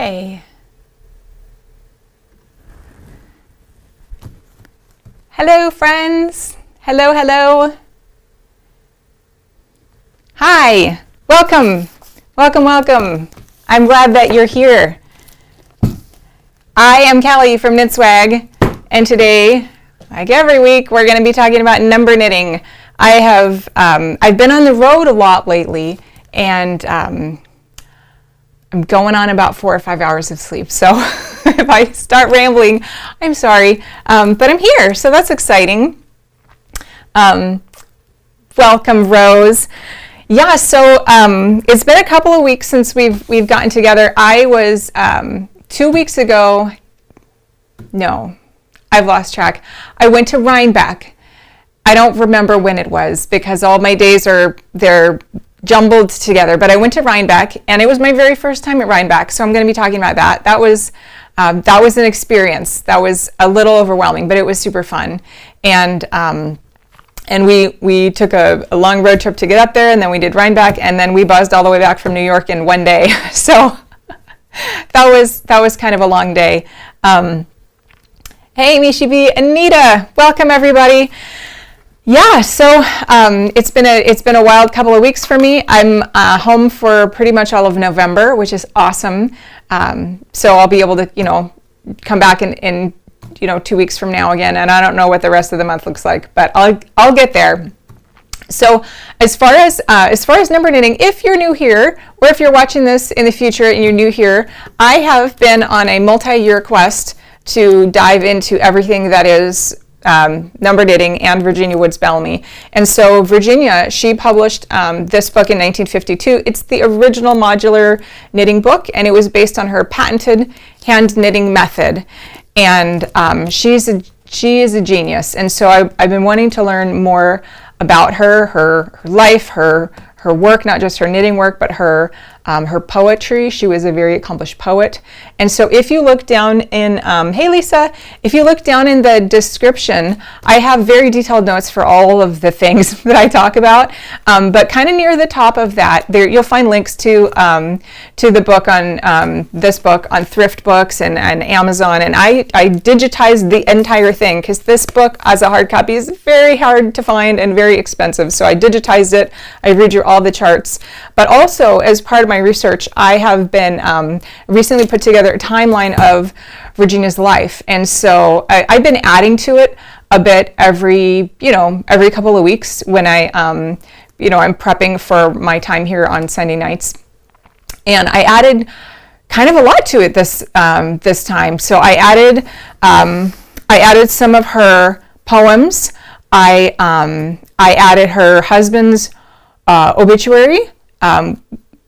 Hi. Hello, friends. Hello, hello. Hi. Welcome. Welcome, welcome. I'm glad that you're here. I am Callie from KnitSwag, and today, like every week, we're going to be talking about number knitting. I've been on the road a lot lately, and I'm going on about 4 or 5 hours of sleep. So if I start rambling, I'm sorry, but I'm here, so that's exciting. Welcome, Rose. Yeah, so it's been a couple of weeks since we've gotten together. I was 2 weeks ago. No, I've lost track. I went to Rhinebeck. I don't remember when it was because all my days they're jumbled together. But I went to Rhinebeck, and it was my very first time at Rhinebeck. So I'm going to be talking about that. That was an experience. That was a little overwhelming, but it was super fun. And we took a long road trip to get up there, and then we did Rhinebeck, and then we buzzed all the way back from New York in one day. So that was kind of a long day. Hey, Mishibi, Anita, welcome everybody. Yeah, so it's been a wild couple of weeks for me. I'm home for pretty much all of November, which is awesome. So I'll be able to, come back in 2 weeks from now again, and I don't know what the rest of the month looks like, but I'll get there. So as far as number knitting, if you're new here, or if you're watching this in the future and you're new here, I have been on a multi-year quest to dive into everything that is number knitting and Virginia Woods Bellamy. And so Virginia, she published this book in 1952. It's the original modular knitting book, and it was based on her patented hand knitting method. And she is a genius. And so I've been wanting to learn more about her life, her work, not just her knitting work, but her poetry. She was a very accomplished poet. And so if you look down in, hey Lisa, if you look down in the description, I have very detailed notes for all of the things that I talk about. But kind of near the top of that, there you'll find links to the book on this book on thrift books and Amazon. And I digitized the entire thing because this book as a hard copy is very hard to find and very expensive. So I digitized it. I redrew all the charts. But also, as part of my research, I have been recently put together a timeline of Virginia's life, and so I've been adding to it a bit every couple of weeks when I'm prepping for my time here on Sunday nights, and I added kind of a lot to it this time. So I added some of her poems. I added her husband's obituary.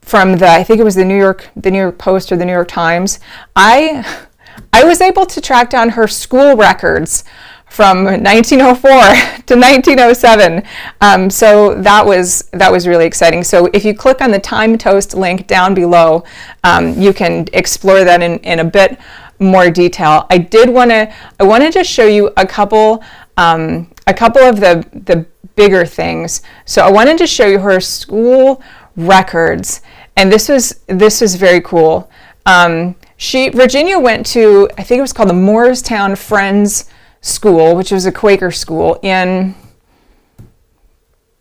From I think it was the New York Post or the New York Times. I was able to track down her school records from 1904 to 1907. So that was really exciting. So if you click on the Time Toast link down below, you can explore that in a bit more detail. I want to just show you a couple of the bigger things. So I wanted to show you her school records, and this was very cool. Virginia went to, I think it was called the Morristown Friends School, which was a Quaker school in,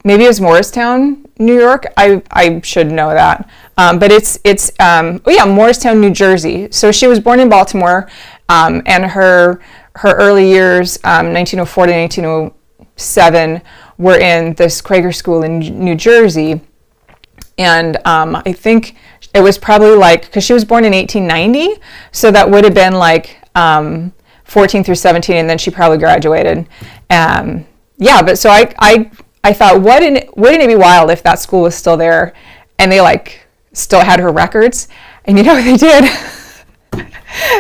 maybe it was Morristown, New York. I should know that, but it's Morristown, New Jersey. So she was born in Baltimore, and her early years, 1904 to 1907, were in this Quaker school in New Jersey. And I think it was probably because she was born in 1890, so that would have been 14 through 17, and then she probably graduated. But so I thought, wouldn't it be wild if that school was still there, and they still had her records? And they did.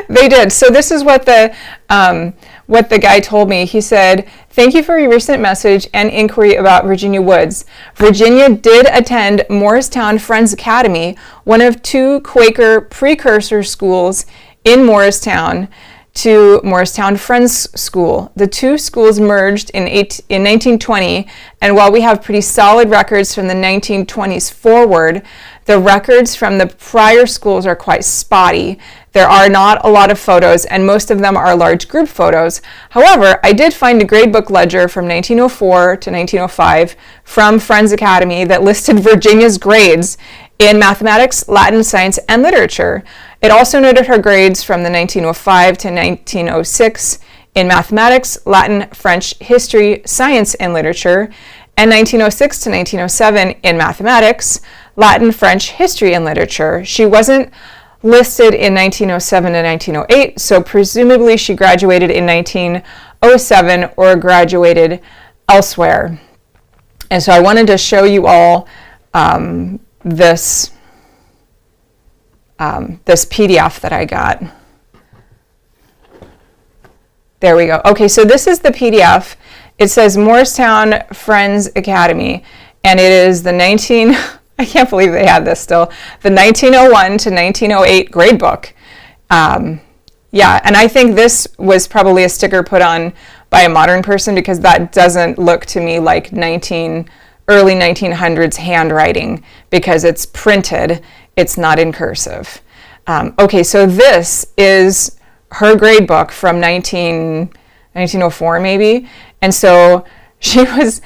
They did. So this is what the guy told me. He said, "Thank you for your recent message and inquiry about Virginia Woods. Virginia did attend Morristown Friends Academy, one of 2 Quaker precursor schools in Morristown to Morristown Friends School. The 2 schools merged in 1920, and while we have pretty solid records from the 1920s forward, the records from the prior schools are quite spotty. There are not a lot of photos, and most of them are large group photos. However, I did find a gradebook ledger from 1904 to 1905 from Friends Academy that listed Virginia's grades in mathematics, Latin, science, and literature. It also noted her grades from the 1905 to 1906 in mathematics, Latin, French, history, science, and literature, and 1906 to 1907 in mathematics, Latin, French, history, and literature. She wasn't listed in 1907 to 1908, so presumably she graduated in 1907 or graduated elsewhere. And so I wanted to show you all this PDF that I got. There we go. Okay, so this is the PDF. It says Morristown Friends Academy, and it is the I can't believe they had this still, the 1901 to 1908 gradebook. Yeah, and I think this was probably a sticker put on by a modern person, because that doesn't look to me like early 1900s handwriting, because it's printed, it's not in cursive. Okay, so this is her gradebook from 1904 maybe, and so she was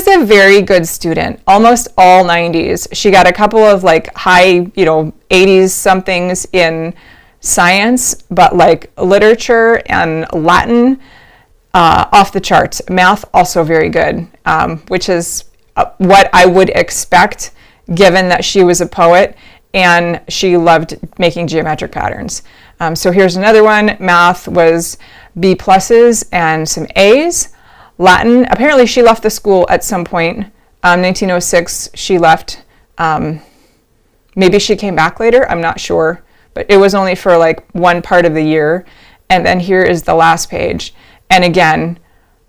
a very good student, almost all 90s. She got a couple of like high, 80s somethings in science, but like literature and Latin, off the charts. Math also very good, which is what I would expect given that she was a poet and she loved making geometric patterns. So here's another one. Math was B pluses and some A's. Latin, apparently she left the school at some point. 1906 she left. Maybe she came back later, I'm not sure, but it was only for like one part of the year. And then here is the last page. And again,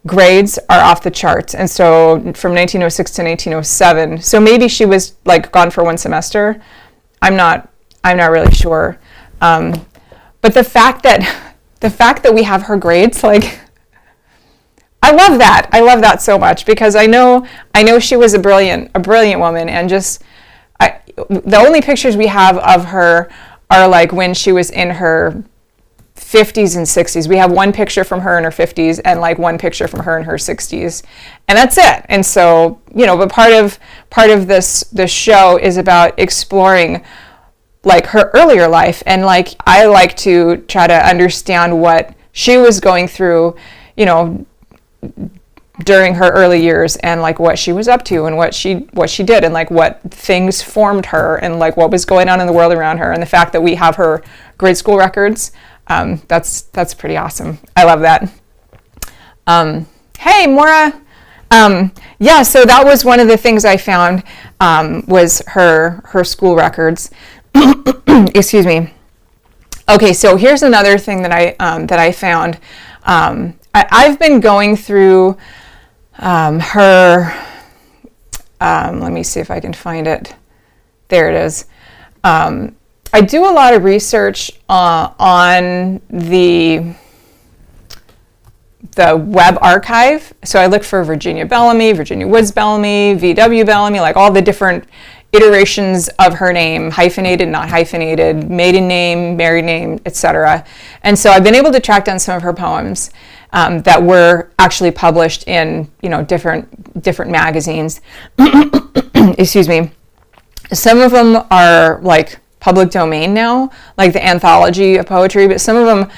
grades are off the charts. And so from 1906 to 1907, so maybe she was like gone for one semester. I'm not really sure. But the fact that we have her grades, like, I love that. I love that so much, because I know she was a brilliant woman, and just the only pictures we have of her are like when she was in her 50s and 60s. We have one picture from her in her 50s and like one picture from her in her 60s, and that's it. And so, but part of this show is about exploring like her earlier life, and like I like to try to understand what she was going through, during her early years, and like what she was up to and what she did, and like what things formed her, and like what was going on in the world around her. And the fact that we have her grade school records, that's pretty awesome. I love that. Hey, Maura. Yeah, so that was one of the things I found, was her school records. Excuse me. Okay, so here's another thing that I found. I've been going through her. Let me see if I can find it. There it is. I do a lot of research on the web archive. So I look for Virginia Bellamy, Virginia Woods Bellamy, VW Bellamy, like all the different iterations of her name, hyphenated, not hyphenated, maiden name, married name, etc. And so I've been able to track down some of her poems that were actually published in different magazines. Excuse me. Some of them are like public domain now, like the Anthology of Poetry, but some of them,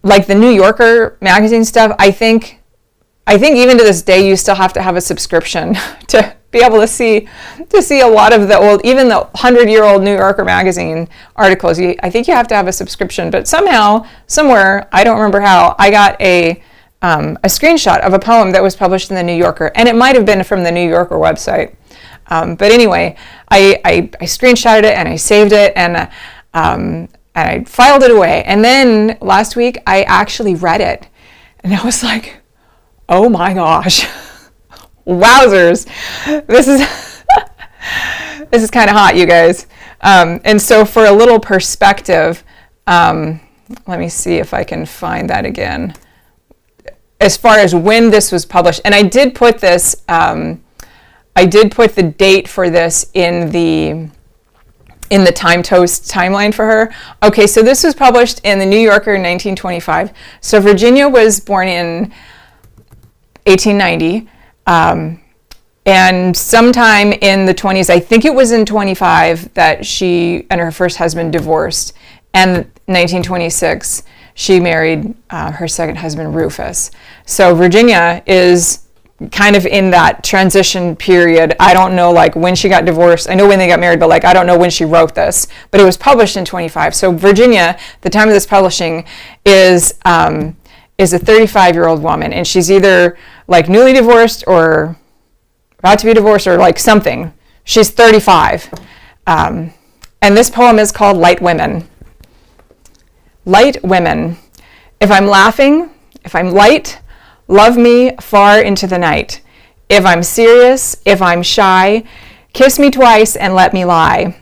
like the New Yorker magazine stuff, I think even to this day you still have to have a subscription to be able to see a lot of the old, even the 100-year-old New Yorker magazine articles. I think you have to have a subscription, but somehow, somewhere, I don't remember how, I got a screenshot of a poem that was published in the New Yorker, and it might have been from the New Yorker website. But anyway, I screenshotted it and I saved it, and I filed it away. And then last week I actually read it, and I was like, oh my gosh. Wowzers, this is kind of hot, you guys. And so for a little perspective, let me see if I can find that again. As far as when this was published, and I did put this, I did put the date for this in the in the Time Toast timeline for her. Okay, so this was published in the New Yorker in 1925. So Virginia was born in 1890, and sometime in the 20s, I think it was in 25, that she and her first husband divorced, and 1926 she married her second husband, Rufus. So Virginia is kind of in that transition period. I don't know like when she got divorced. I know when they got married, but like I don't know when she wrote this. But it was published in 25. So Virginia, the time of this publishing, is a 35-year-old woman, and she's either like newly divorced or about to be divorced or like something. She's 35. And this poem is called Light Women. Light women. If I'm laughing, if I'm light, love me far into the night. If I'm serious, if I'm shy, kiss me twice and let me lie.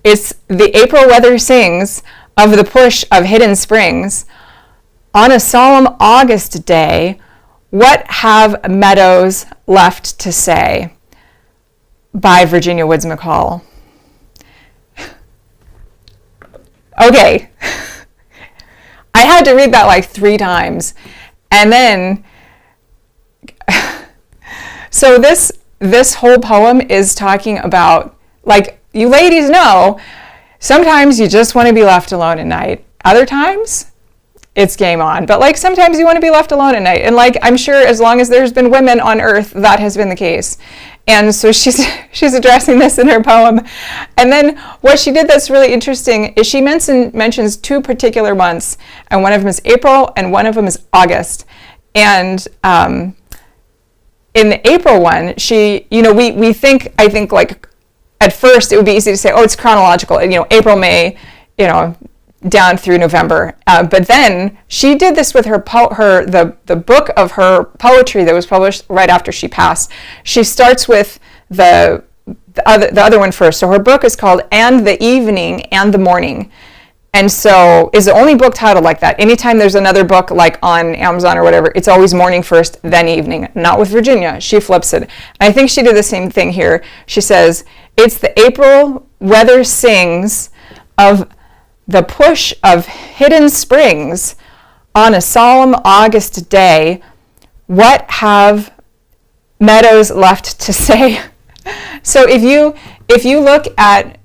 It's the April weather sings of the push of hidden springs. On a solemn August day, what have meadows left to say? By Virginia Woods McCALL. Okay. I had to read that like 3 times. And then, so this whole poem is talking about, like, you ladies know, sometimes you just want to be left alone at night. Other times, it's game on. But like sometimes you want to be left alone at night. And like, I'm sure as long as there's been women on earth, that has been the case. And so she's addressing this in her poem. And then what she did that's really interesting is she mentions 2 particular months, and one of them is April and one of them is August. And in the April one, she, you know, we think, I think like at first it would be easy to say, oh, it's chronological, you know, April, May, you know, down through November. But then she did this with the book of her poetry that was published right after she passed. She starts with the other one first. So her book is called And the Evening and the Morning. And so is the only book titled like that. Anytime there's another book like on Amazon or whatever, it's always morning first, then evening. Not with Virginia. She flips it. And I think she did the same thing here. She says, it's the April weather sings of the push of hidden springs on a solemn August day. What have meadows left to say? So if you look at,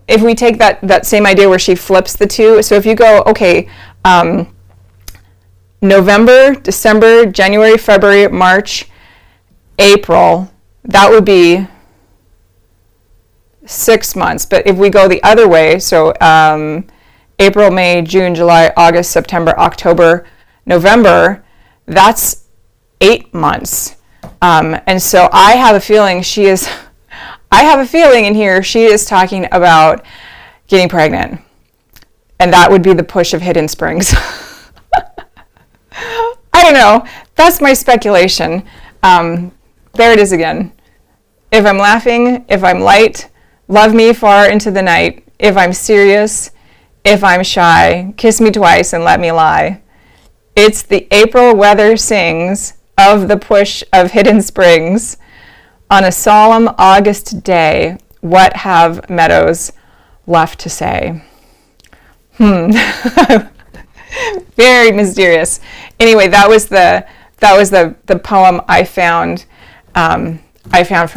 if we take that same idea where she flips the 2, so if you go, okay, November, December, January, February, March, April, that would be 6 months. But if we go the other way, so April, May, June, July, August, September, October, November, that's 8 months. And so I have a feeling in here she is talking about getting pregnant. And that would be the push of hidden springs. I don't know. That's my speculation. There it is again. If I'm laughing, if I'm light, love me far into the night. If I'm serious, if I'm shy, kiss me twice and let me lie. It's the April weather sings of the push of hidden springs. On a solemn August day, what have meadows left to say? Very mysterious. Anyway, that was the poem I found from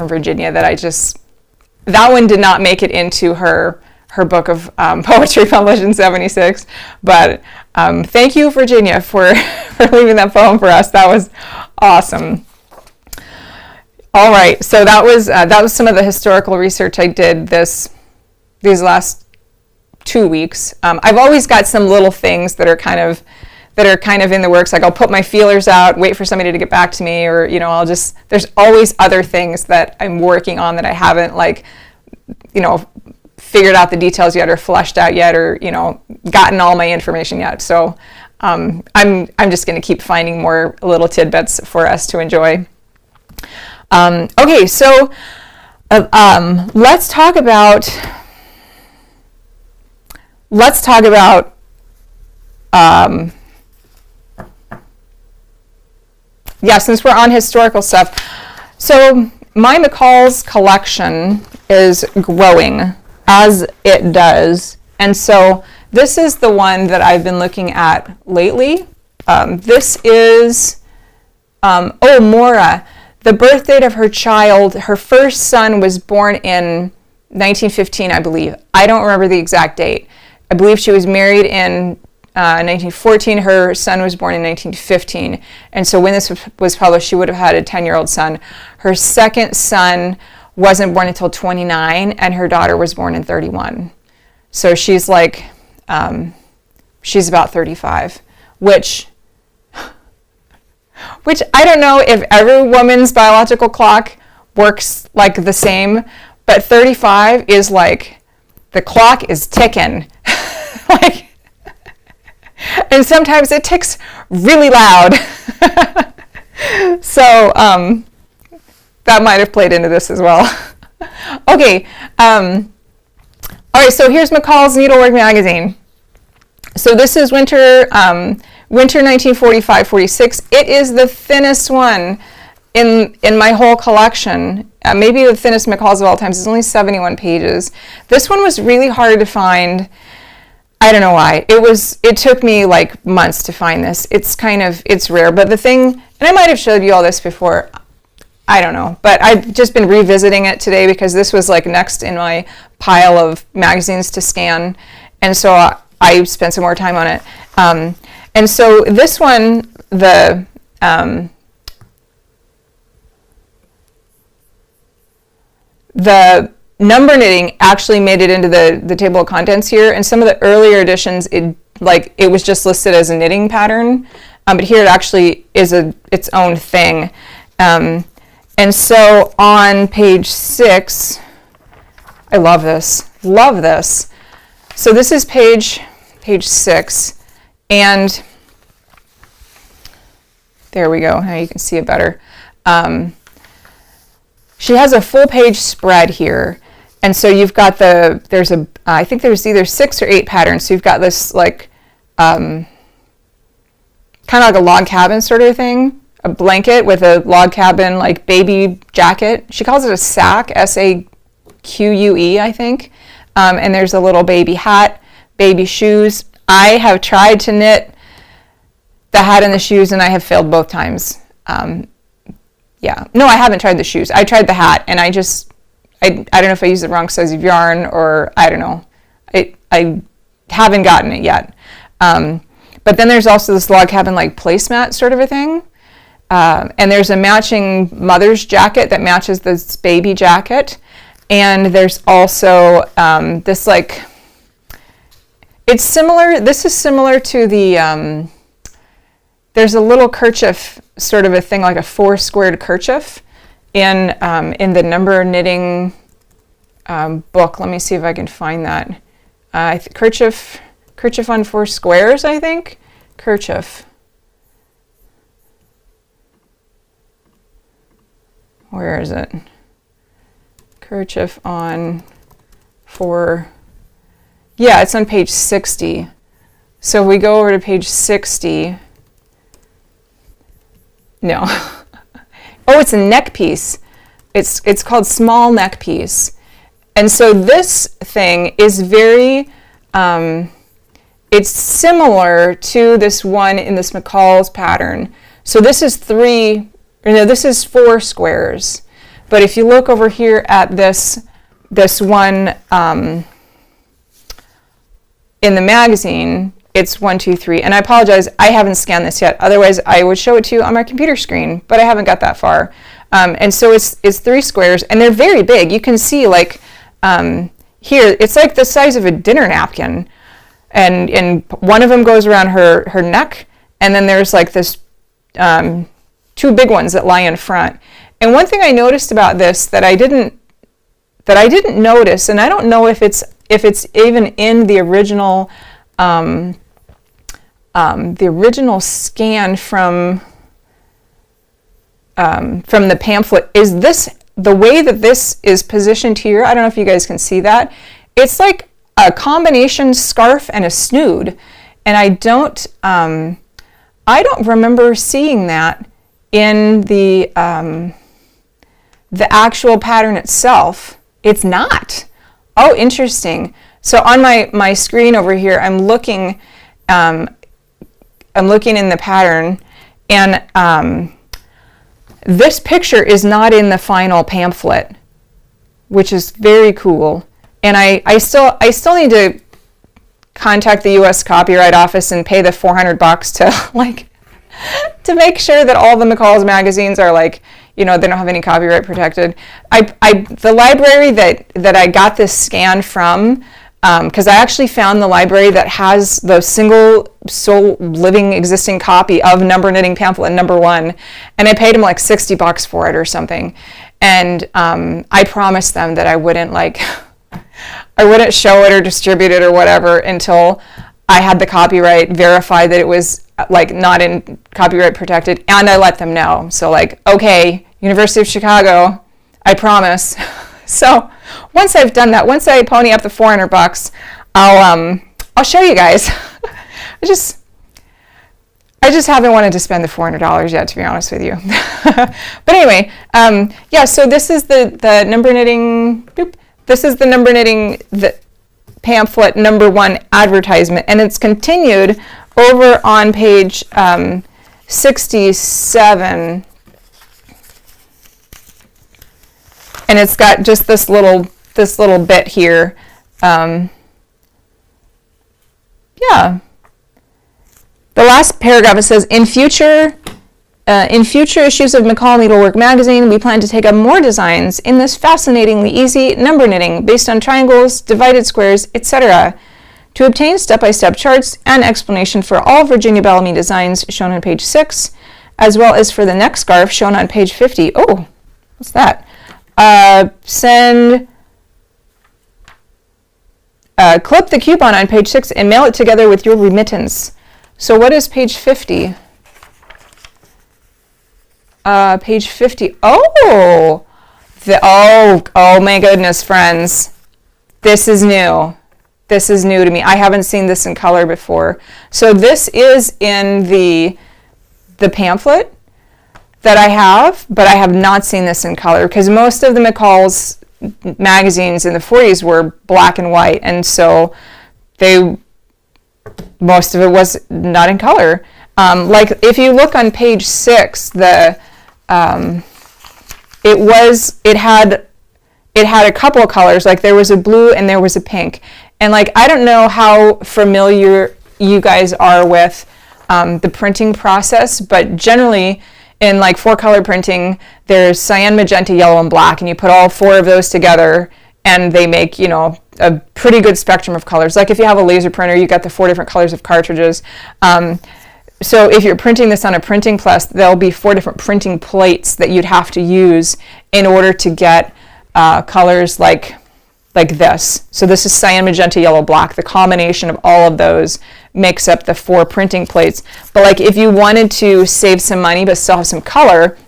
Virginia that one did not make it into her book of poetry published in 76. But thank you, Virginia, for leaving that poem for us. That was awesome. All right, so that was some of the historical research I did these last 2 weeks. I've always got some little things that are kind of in the works. Like I'll put my feelers out, wait for somebody to get back to me, or there's always other things that I'm working on that I haven't figured out the details yet, or fleshed out yet, or gotten all my information yet. So I'm just going to keep finding more little tidbits for us to enjoy. Okay, so let's talk about since we're on historical stuff. So my McCALL's collection is growing as it does. And so this is the one that I've been looking at lately. This is, Mora. The birth date of her child, her first son was born in 1915, I believe. I don't remember the exact date. I believe she was married in 1914. Her son was born in 1915. And so when this was published, she would have had a 10-year-old son. Her second son wasn't born until 29, and her daughter was born in 31. So she's like, she's about 35, which I don't know if every woman's biological clock works like the same, but 35 is like, the clock is ticking. Like, and sometimes it ticks really loud. So that might have played into this as well. Okay, all right, so here's McCALL's Needlework magazine. So this is winter 1945-46. It is the thinnest one in my whole collection. Maybe the thinnest McCALL's of all times. It's only 71 pages. This one was really hard to find. I don't know why. It took me like months to find this. It's rare. But the thing, and I might have showed you all this before, I don't know, but I've just been revisiting it today because this was like next in my pile of magazines to scan. And so I spent some more time on it. And so this one, the number knitting actually made it into the table of contents here. And some of the earlier editions, it was just listed as a knitting pattern, but here it actually is its own thing. And so on page 6, I love this. So this is page 6, and there we go. Now you can see it better. She has a full page spread here, and so you've got I think there's either 6 or 8 patterns. So you've got this like kind of like a log cabin sort of thing, a blanket with a log cabin like baby jacket. She calls it a sack, S-A-Q-U-E, I think. And there's a little baby hat, baby shoes. I have tried to knit the hat and the shoes, and I have failed both times. Yeah, no, I haven't tried the shoes. I tried the hat, and I don't know if I used the wrong size of yarn, or I don't know. I haven't gotten it yet. But then there's also this log cabin like placemat sort of a thing. And there's a matching mother's jacket that matches this baby jacket. And there's also this like, it's similar, this is similar to the, there's a little kerchief sort of a thing, like a 4-squared kerchief in the number knitting book. Let me see if I can find that. Kerchief on 4 squares, I think. Kerchief. Where is it? Kerchief on 4. Yeah, it's on page 60. So if we go over to page 60. No. Oh, it's a neck piece. It's called small neck piece. And so this thing is very, it's similar to this one in this McCALL's pattern. So this is 4 squares. But if you look over here at this one in the magazine, it's 1, 2, 3. And I apologize, I haven't scanned this yet. Otherwise, I would show it to you on my computer screen, but I haven't got that far. And so it's 3 squares, and they're very big. You can see, like, here, it's like the size of a dinner napkin. And one of them goes around her neck, and then there's like this 2 big ones that lie in front. And one thing I noticed about this that I didn't notice, and I don't know if it's even in the original scan from the pamphlet, is this the way that this is positioned here. I don't know if you guys can see that. It's like a combination scarf and a snood, and I don't remember seeing that in the actual pattern itself. It's not. Oh, interesting. So on my screen over here, I'm looking in the pattern, and this picture is not in the final pamphlet, which is very cool. And I still need to contact the U.S. Copyright Office and pay the $400 to like to make sure that all the McCALL's magazines are like, you know, they don't have any copyright protected. The library that I got this scan from, because I actually found the library that has the single sole living existing copy of Knitting Pamphlet #1, and I paid them like $60 for it or something. And I promised them that I wouldn't show it or distribute it or whatever until I had the copyright verified that it was like not in copyright protected, and I let them know. So like, okay, University of Chicago, I promise. So once I've done that, once I pony up the $400, I'll show you guys. I just haven't wanted to spend the $400 yet, to be honest with you. But anyway, yeah. So this is the number knitting. This is the number knitting pamphlet #1 advertisement, and it's continued over on page 67. And it's got just this little bit here. Yeah. The last paragraph, it says, in future issues of McCALL Needlework magazine, we plan to take up more designs in this fascinatingly easy number knitting based on triangles, divided squares, etc. To obtain step-by-step charts and explanation for all Virginia Bellamy designs shown on page 6, as well as for the next scarf shown on page 50. Oh, what's that? Clip the coupon on page 6 and mail it together with your remittance. So what is page 50? Page 50. Oh, oh my goodness, friends. This is new. This is new to me. I haven't seen this in color before. So this is in the pamphlet that I have, but I have not seen this in color because most of the McCALL's magazines in the 40s were black and white, and so most of it was not in color. Like if you look on page 6, it had a couple of colors, like there was a blue and there was a pink. And like, I don't know how familiar you guys are with the printing process, but generally in like 4-color printing, there's cyan, magenta, yellow, and black, and you put all 4 of those together and they make, you know, a pretty good spectrum of colors. Like if you have a laser printer, you got the 4 different colors of cartridges. So if you're printing this on a printing press, there'll be 4 different printing plates that you'd have to use in order to get colors like this. So this is cyan, magenta, yellow, black. The combination of all of those makes up the 4 printing plates. But like if you wanted to save some money but still have some color,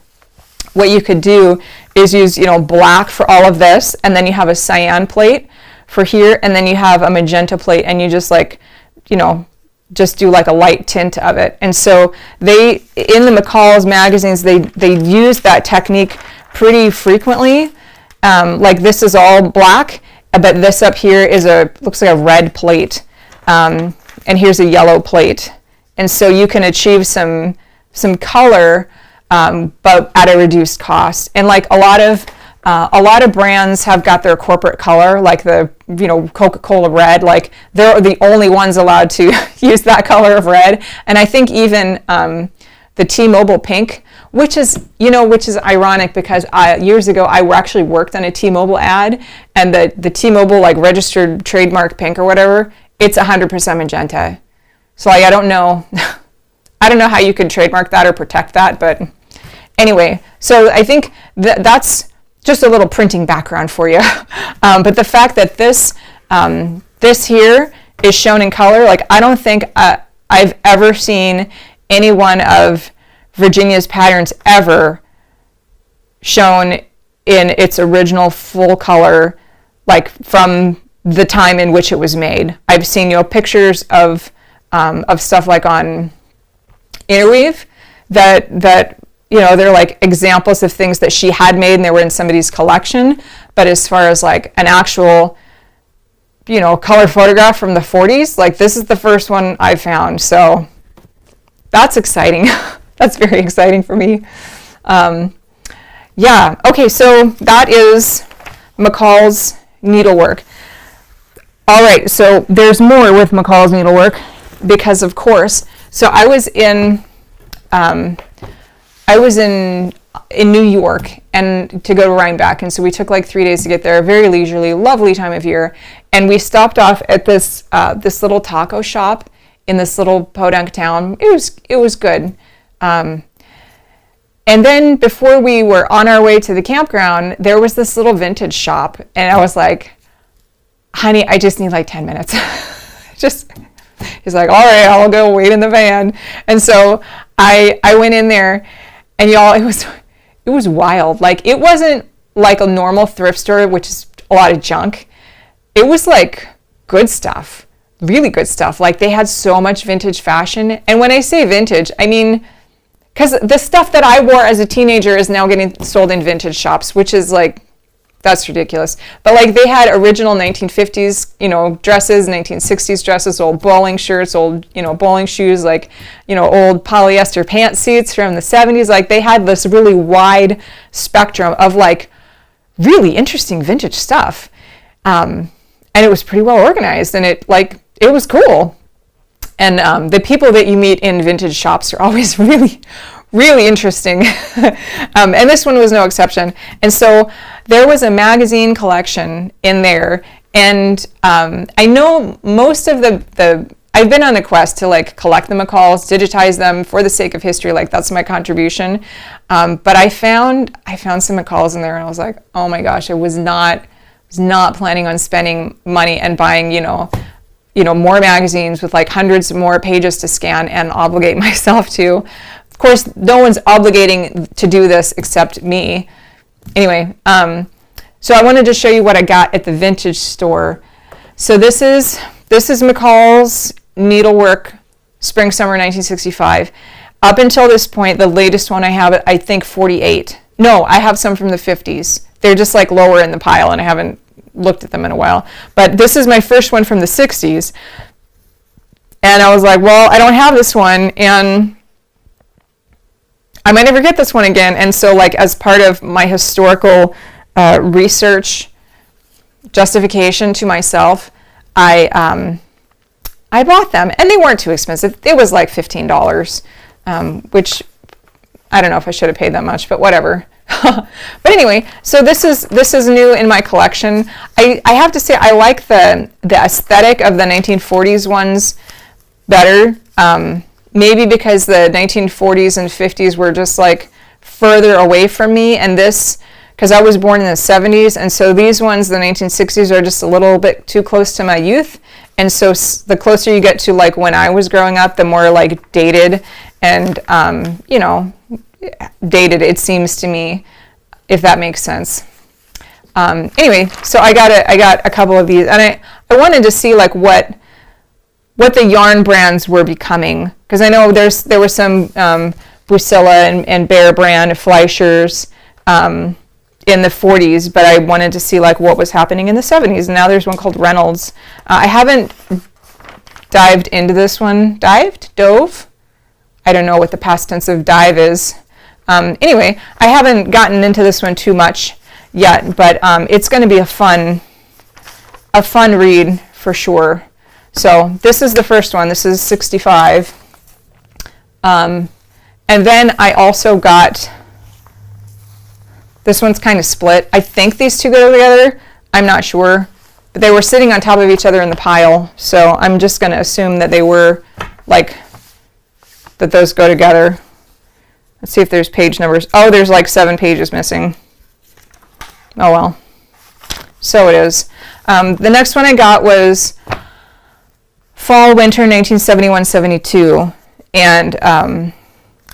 what you could do is use, you know, black for all of this, and then you have a cyan plate for here, and then you have a magenta plate, and you just like, you know, just do like a light tint of it. And so in the McCALL's magazines, they use that technique pretty frequently. Like this is all black, but this up here looks like a red plate, and here's a yellow plate. And so you can achieve some color, but at a reduced cost. And like a lot of brands have got their corporate color, like the, you know, Coca-Cola red, like they're the only ones allowed to use that color of red. And I think even the T-Mobile pink, which is ironic because years ago I actually worked on a T-Mobile ad, and the T-Mobile like registered trademark pink or whatever, it's 100% magenta. So like, I don't know how you could trademark that or protect that, but anyway, so I think that's just a little printing background for you. But the fact that this here is shown in color, like I don't think I've ever seen any one of Virginia's patterns ever shown in its original full color, like from the time in which it was made. I've seen, you know, pictures of stuff like on Interweave that you know, they're like examples of things that she had made and they were in somebody's collection. But as far as like an actual, you know, color photograph from the 40s, like this is the first one I found. So that's exciting. That's very exciting for me. Yeah, okay, so that is McCALL's needlework. All right, so there's more with McCALL's needlework because, of course, so I was in New York and to go to Rhinebeck, and so we took like 3 days to get there. Very leisurely, lovely time of year, and we stopped off at this this little taco shop in this little podunk town. It was good. And then before we were on our way to the campground, there was this little vintage shop, and I was like, honey, I just need like 10 minutes. He's like, all right, I'll go wait in the van. And so I went in there, and y'all, it was wild. Like, it wasn't like a normal thrift store, which is a lot of junk. It was like good stuff, really good stuff. Like, they had so much vintage fashion. And when I say vintage, I mean, because the stuff that I wore as a teenager is now getting sold in vintage shops, which is like, that's ridiculous. But like, they had original 1950s, you know, dresses, 1960s dresses, old bowling shirts, old, you know, bowling shoes, like, you know, old polyester pantsuits from the 70s. Like, they had this really wide spectrum of like really interesting vintage stuff. And it was pretty well organized, and it was cool. And the people that you meet in vintage shops are always really, really interesting. And this one was no exception. And so there was a magazine collection in there. And I know most of I've been on a quest to like collect the McCALLs, digitize them for the sake of history. Like, that's my contribution. But I found some McCALLs in there, and I was like, oh my gosh, I was not planning on spending money and buying, you know, more magazines with like hundreds more pages to scan and obligate myself to. Of course, no one's obligating to do this except me. Anyway, so I wanted to show you what I got at the vintage store. So this is McCALL's needlework, spring summer 1965. Up until this point, the latest one I have, I think 48. No, I have some from the 50s. They're just like lower in the pile, and I haven't looked at them in a while. But this is my first one from the 60s. And I was like, well, I don't have this one, and I might never get this one again. And so, like, as part of my historical research justification to myself, I bought them, and they weren't too expensive. It was like $15, which I don't know if I should have paid that much, but whatever. But anyway, so this is new in my collection. I have to say I like the aesthetic of the 1940s ones better. Maybe because the 1940s and 50s were just like further away from me, and this, because I was born in the 70s, and so these ones, the 1960s, are just a little bit too close to my youth. And so the closer you get to like when I was growing up, the more like dated and you know, dated it seems to me, if that makes sense. Anyway, so I got a couple of these, and I wanted to see like what the yarn brands were becoming, because I know there were some Busilla and Bear brand Fleischers in the 40s, but I wanted to see like what was happening in the 70s. And now there's one called Reynolds. I haven't dived into this one. Dove? I don't know what the past tense of dive is. Anyway, I haven't gotten into this one too much yet, but it's going to be a fun read for sure. So this is the first one. This is 65. And then I also got, this one's kind of split. I think these two go together. I'm not sure. But they were sitting on top of each other in the pile, so I'm just going to assume that they were like, that those go together. Let's see if there's page numbers. Oh, there's like 7 pages missing. Oh well. So it is. The next one I got was Fall Winter 1971-72. And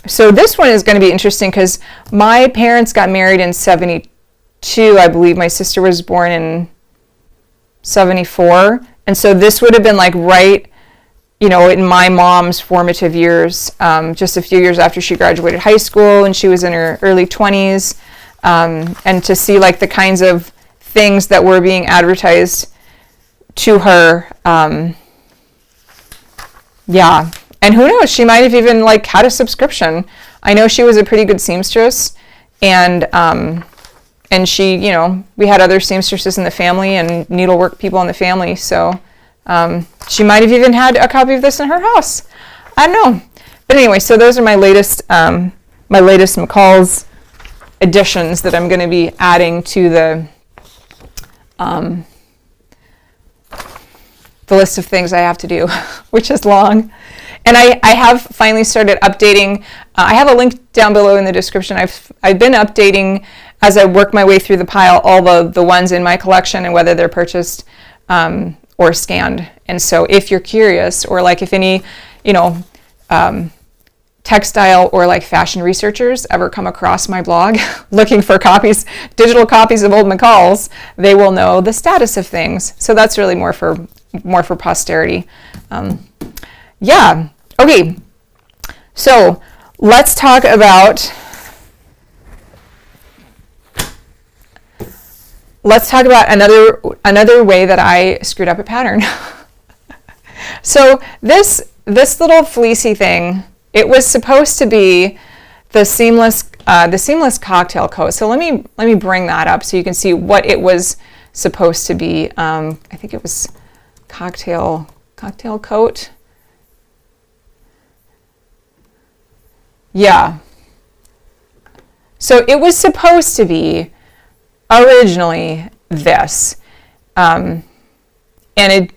so this one is going to be interesting because my parents got married in 72. I believe my sister was born in 74. And so this would have been like right you know, in my mom's formative years, just a few years after she graduated high school and she was in her early 20s, and to see like the kinds of things that were being advertised to her. Yeah, and who knows, she might have even like had a subscription. I know she was a pretty good seamstress, and she, you know, we had other seamstresses in the family and needlework people in the family, so she might have even had a copy of this in her house. I don't know. But anyway, so those are my latest McCALL's additions that I'm going to be adding to the list of things I have to do, which is long. And I have finally started updating. I have a link down below in the description. I've been updating as I work my way through the pile all the ones in my collection and whether they're purchased or scanned. And so if you're curious, or like if any, you know, textile or like fashion researchers ever come across my blog looking for copies, digital copies of old McCALLs, they will know the status of things. So that's really more for posterity. Yeah. Okay. So let's talk about another way that I screwed up a pattern. So this little fleecy thing, it was supposed to be the seamless cocktail coat. So let me bring that up so you can see what it was supposed to be. I think it was cocktail coat. Yeah. So it was supposed to be originally this, and it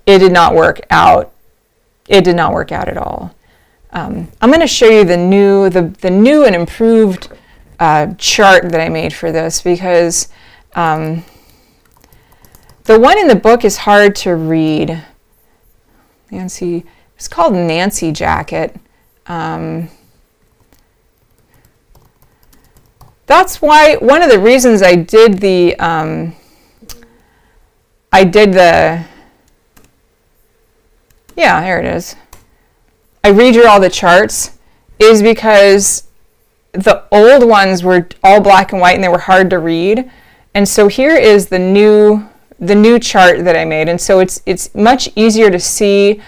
did not work out. It did not work out at all. I'm going to show you the new and improved chart that I made for this, because the one in the book is hard to read. Nancy, it's called Nancy Jacket. That's why, one of the reasons I did the yeah, here it is. I redrew all the charts, is because the old ones were all black and white and they were hard to read. And so here is the new chart that I made. And so it's much easier to see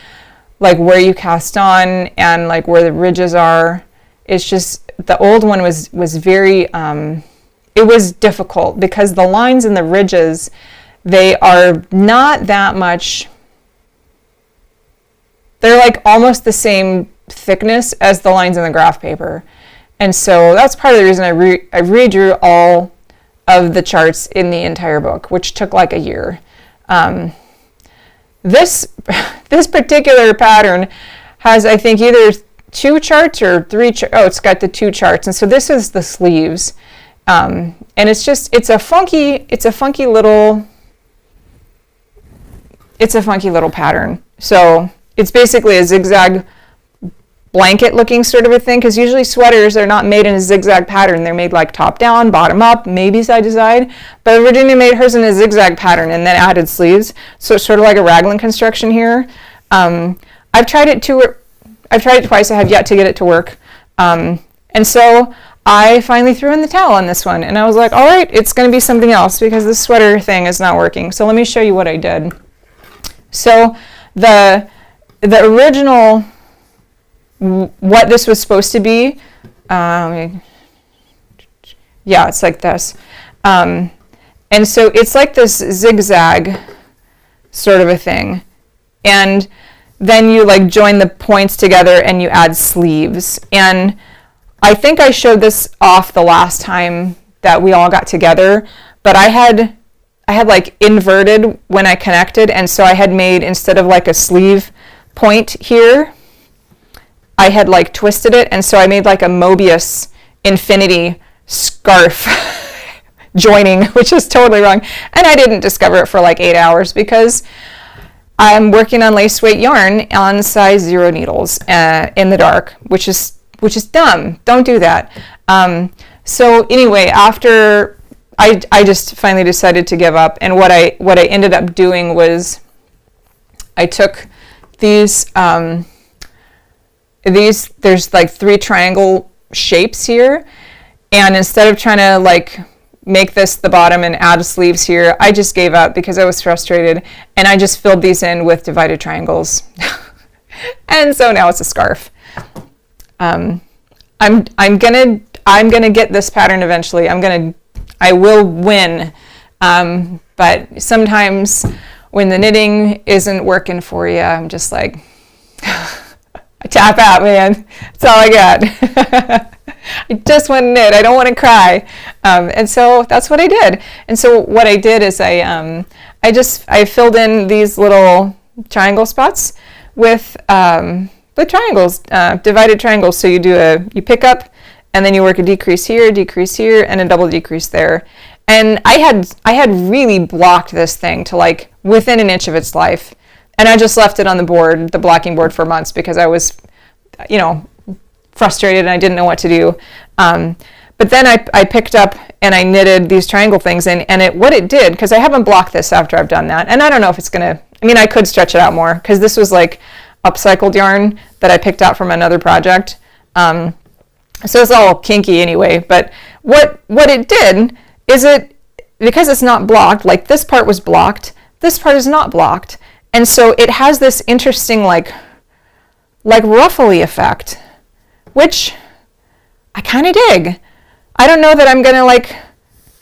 like where you cast on and like where the ridges are. It's just, the old one was very, it was difficult because the lines and the ridges, they are not that much, they're like almost the same thickness as the lines in the graph paper. And so that's part of the reason I redrew all of the charts in the entire book, which took like a year. This particular pattern has, I think, either 2 charts or 3 oh, it's got the 2 charts. And so this is the sleeves. And it's a funky little pattern. So it's basically a zigzag blanket looking sort of a thing, because usually sweaters are not made in a zigzag pattern. They're made like top down, bottom up, maybe side to side. But Virginia made hers in a zigzag pattern and then added sleeves. So it's sort of like a raglan construction here. I've tried it twice. I have yet to get it to work. And so I finally threw in the towel on this one. And I was like, all right, it's going to be something else because this sweater thing is not working. So let me show you what I did. So the original, what this was supposed to be, yeah, it's like this. And so it's like this zigzag sort of a thing. And then you like join the points together and you add sleeves. And I think I showed this off the last time that we all got together, but I had like inverted when I connected, and so I had made, instead of like a sleeve point here, I had like twisted it, and so I made like a Mobius infinity scarf joining, which is totally wrong. And I didn't discover it for like 8 hours because I'm working on lace weight yarn on size 0 needles in the dark, which is dumb. Don't do that. So anyway, after I just finally decided to give up, and what I ended up doing was I took there's like 3 triangle shapes here, and instead of trying to like make this the bottom and add sleeves here, I just gave up because I was frustrated, and I just filled these in with divided triangles. And so now it's a scarf. I'm gonna get this pattern eventually. I will win. But sometimes when the knitting isn't working for you, I'm just like, I tap out, man. That's all I got. I just want to knit. I don't want to cry. And so that's what I did. And so what I did is I filled in these little triangle spots with the triangles, divided triangles. So you pick up, and then you work a decrease here, and a double decrease there. And I had really blocked this thing to like within an inch of its life. And I just left it on the blocking board for months because I was, frustrated and I didn't know what to do. But then I picked up and I knitted these triangle things, and what it did, because I haven't blocked this after I've done that, and I don't know if it's gonna, I could stretch it out more because this was like upcycled yarn that I picked out from another project. So it's all kinky anyway, but what it did is because it's not blocked, like this part was blocked, this part is not blocked, and so it has this interesting like ruffly effect, which I kind of dig. I don't know that I'm gonna like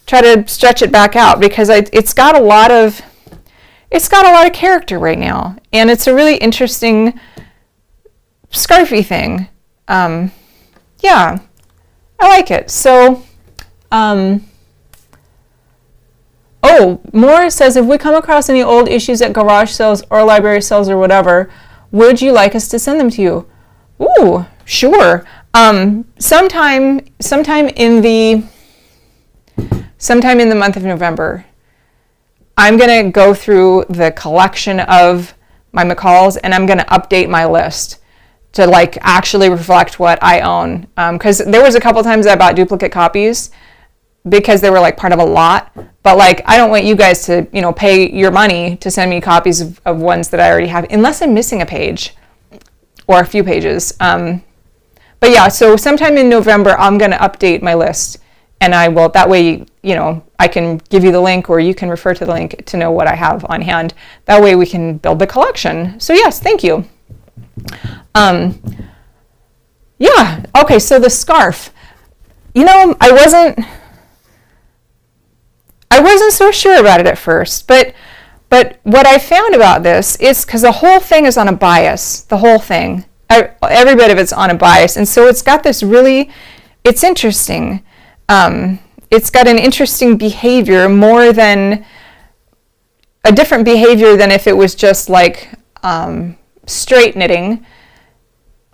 try to stretch it back out because it's got a lot of character right now, and it's a really interesting scarfy thing. Yeah, I like it. So, Moore says, if we come across any old issues at garage sales or library sales or whatever, would you like us to send them to you? Ooh, sure. Sometime in the month of November, I'm going to go through the collection of my McCALLs, and I'm going to update my list to like actually reflect what I own. Because there was a couple times I bought duplicate copies because they were like part of a lot, but like I don't want you guys to pay your money to send me copies of ones that I already have, unless I'm missing a page or a few pages. But yeah, so sometime in November I'm going to update my list, and I will, that way I can give you the link, or you can refer to the link to know what I have on hand. That way we can build the collection. So yes, thank you. Yeah, okay, so the scarf. I wasn't so sure about it at first, but what I found about this is, because the whole thing is on a bias, the whole thing, every bit of it's on a bias, and so it's got this it's interesting. It's got an interesting behavior, more than a different behavior than if it was just like straight knitting.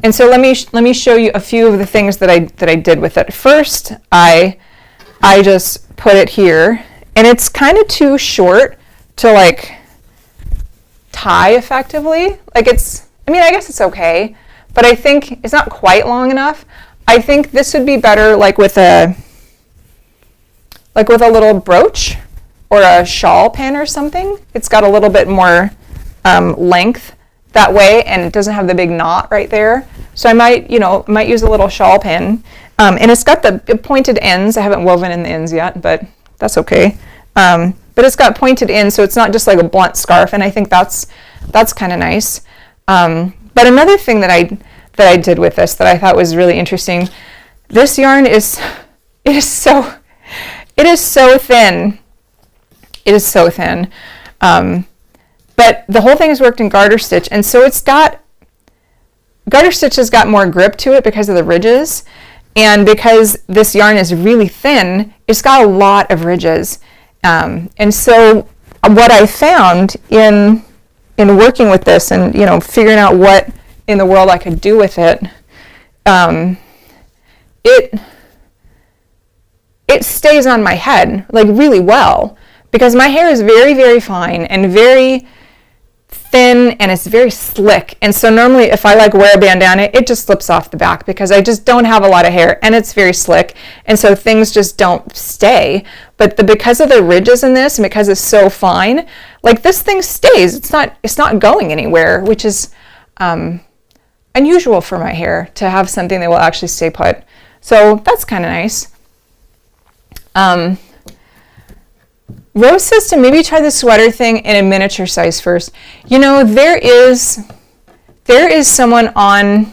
And so let me show you a few of the things that I did with it. First, I just put it here, and it's kind of too short to like tie effectively. Like I guess it's okay, but I think it's not quite long enough. I think this would be better like with a little brooch or a shawl pin or something. It's got a little bit more length that way, and it doesn't have the big knot right there. So I might use a little shawl pin. And it's got the pointed ends. I haven't woven in the ends yet, but that's okay. But it's got pointed ends, so it's not just like a blunt scarf, and I think that's kind of nice. But another thing that I did with this that I thought was really interesting, this yarn is so thin. It is so thin. But the whole thing is worked in garter stitch, and so garter stitch has got more grip to it because of the ridges, and because this yarn is really thin, it's got a lot of ridges. And so what I found in working with this and figuring out what in the world I could do with it, it stays on my head like really well, because my hair is very, very fine and very thin, and it's very slick, and so normally if I like wear a bandana, it just slips off the back because I just don't have a lot of hair, and it's very slick, and so things just don't stay. But because of the ridges in this, and because it's so fine, like this thing stays. It's not going anywhere, which is unusual for my hair to have something that will actually stay put. So that's kind of nice. Rose says to maybe try the sweater thing in a miniature size first. You know, there is someone on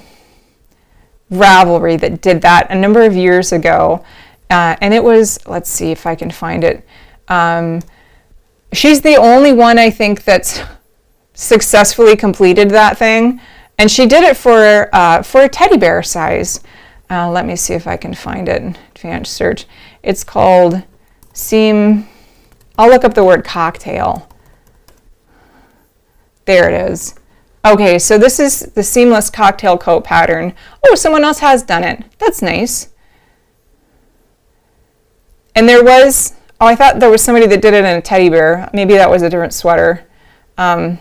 Ravelry that did that a number of years ago, and it was, let's see if I can find it. She's the only one, I think, that's successfully completed that thing, and she did it for a teddy bear size. Let me see if I can find it. Advanced search. It's called Seam. I'll look up the word cocktail. There it is. Okay, so this is the seamless cocktail coat pattern. Oh, someone else has done it. That's nice. And there was, oh, I thought there was somebody that did it in a teddy bear. Maybe that was a different sweater. Yeah,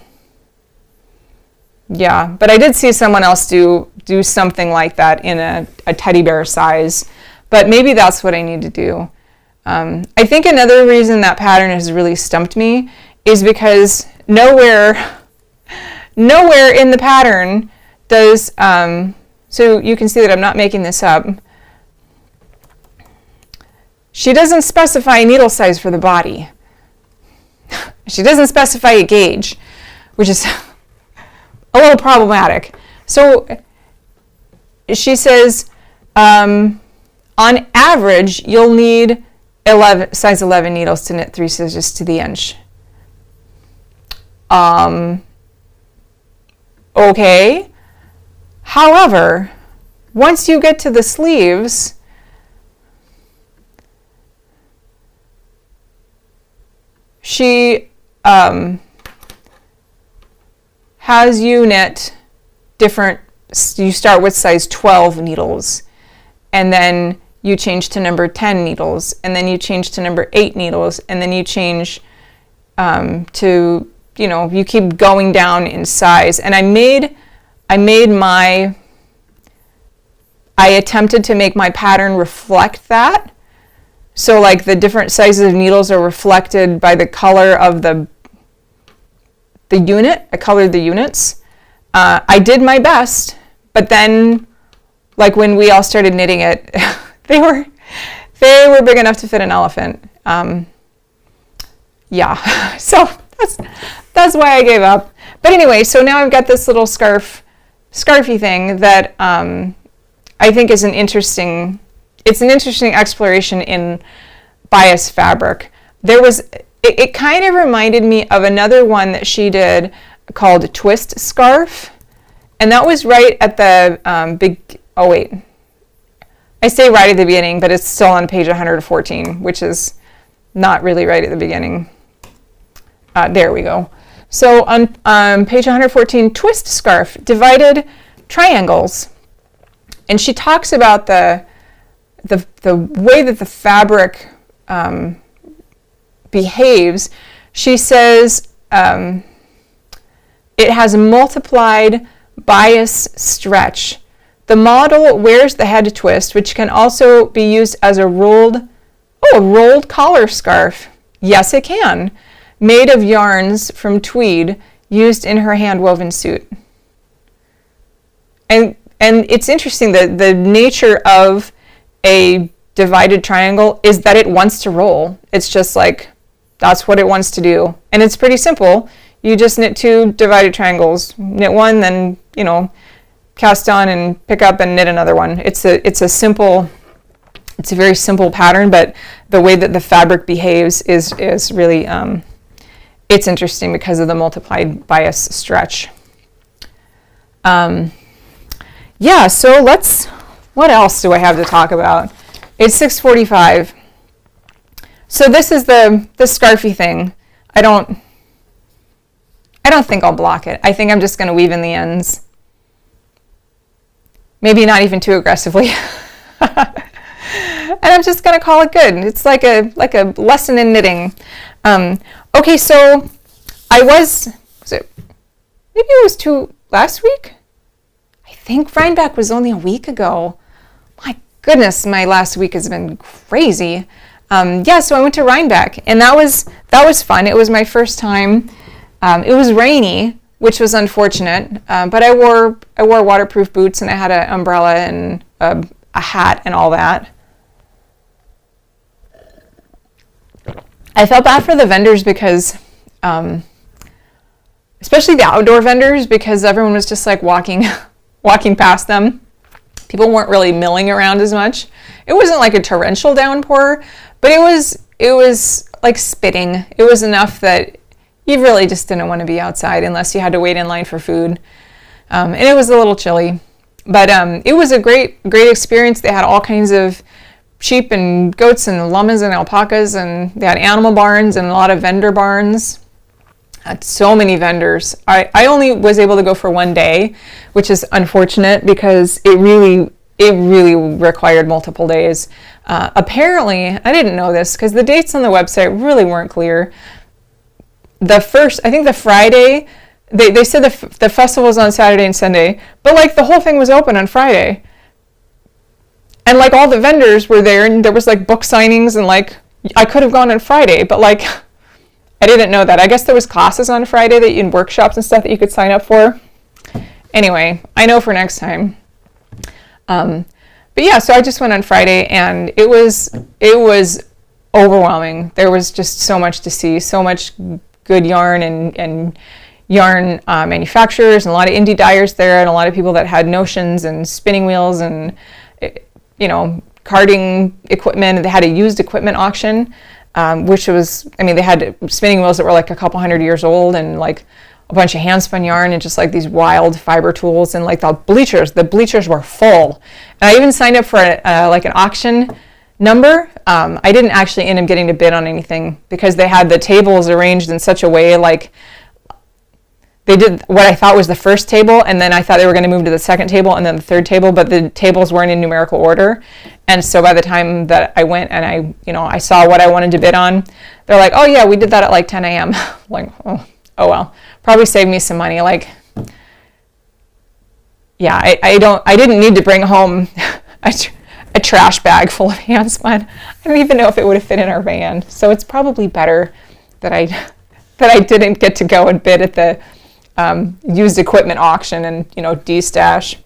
but I did see someone else do something like that in a teddy bear size. But maybe that's what I need to do. I think another reason that pattern has really stumped me is because nowhere in the pattern does, so you can see that I'm not making this up, she doesn't specify a needle size for the body. She doesn't specify a gauge, which is a little problematic. So she says, on average, you'll need size 11 needles to knit 3 stitches to the inch. Okay. However, once you get to the sleeves, she has you knit different, you start with size 12 needles, and then you change to number 10 needles, and then you change to number 8 needles, and then you change to, you know, you keep going down in size. And I attempted to make my pattern reflect that. So like the different sizes of needles are reflected by the color of the unit. I colored the units. I did my best, but then like when we all started knitting it, they were big enough to fit an elephant. Yeah, so that's why I gave up. But anyway, so now I've got this little scarfy thing that I think is an interesting exploration in bias fabric. It kind of reminded me of another one that she did called Twist Scarf, and that was right at the oh wait, I say right at the beginning, but it's still on page 114, which is not really right at the beginning. There we go. So on page 114, Twist Scarf, divided triangles. And she talks about the way that the fabric behaves. She says it has multiplied bias stretch. The model wears the head twist, which can also be used as a rolled collar scarf. Yes, it can. Made of yarns from tweed used in her hand-woven suit. And it's interesting that the nature of a divided triangle is that it wants to roll. It's just like, that's what it wants to do. And it's pretty simple. You just knit 2 divided triangles. Knit one, then, you know, cast on and pick up and knit another one. It's a very simple pattern, but the way that the fabric behaves is really, it's interesting because of the multiplied bias stretch. Yeah, so what else do I have to talk about? It's 6:45. So this is the scarfy thing. I don't think I'll block it. I think I'm just going to weave in the ends. Maybe not even too aggressively. And I'm just going to call it good. It's like a lesson in knitting. Okay, so maybe it was last week? I think Rhinebeck was only a week ago. My goodness, my last week has been crazy. Yeah, so I went to Rhinebeck, and that was fun. It was my first time. It was rainy, which was unfortunate. But I wore waterproof boots, and I had an umbrella and a hat and all that. I felt bad for the vendors because, especially the outdoor vendors, because everyone was just like walking past them. People weren't really milling around as much. It wasn't like a torrential downpour, but it was like spitting. It was enough that you really just didn't want to be outside unless you had to wait in line for food. And it was a little chilly, but it was a great experience. They had all kinds of sheep and goats and llamas and alpacas, and they had animal barns and a lot of vendor barns. So many vendors. I only was able to go for one day, which is unfortunate because it really required multiple days. Apparently, I didn't know this because the dates on the website really weren't clear. I think the Friday, they said the festival was on Saturday and Sunday, but like the whole thing was open on Friday. And like all the vendors were there, and there was like book signings, and like I could have gone on Friday, but like I didn't know that. I guess there was classes on Friday and workshops and stuff that you could sign up for. Anyway, I know for next time. But yeah, so I just went on Friday, and it was overwhelming. There was just so much to see, so much good yarn and yarn manufacturers, and a lot of indie dyers there, and a lot of people that had notions and spinning wheels and carding equipment. And they had a used equipment auction, which was, they had spinning wheels that were like a couple hundred years old, and like a bunch of hand spun yarn, and just like these wild fiber tools, and like the bleachers were full. And I even signed up for like an auction number. I didn't actually end up getting to bid on anything because they had the tables arranged in such a way, like they did what I thought was the first table, and then I thought they were going to move to the second table and then the third table, but the tables weren't in numerical order. And so by the time that I went and I saw what I wanted to bid on, they're like, oh yeah, we did that at like 10 a.m. Like, oh well, probably saved me some money. Like, yeah, I didn't need to bring home a trash bag full of hand spun. I don't even know if it would have fit in our van. So it's probably better that I didn't get to go and bid at the used equipment auction and de-stash.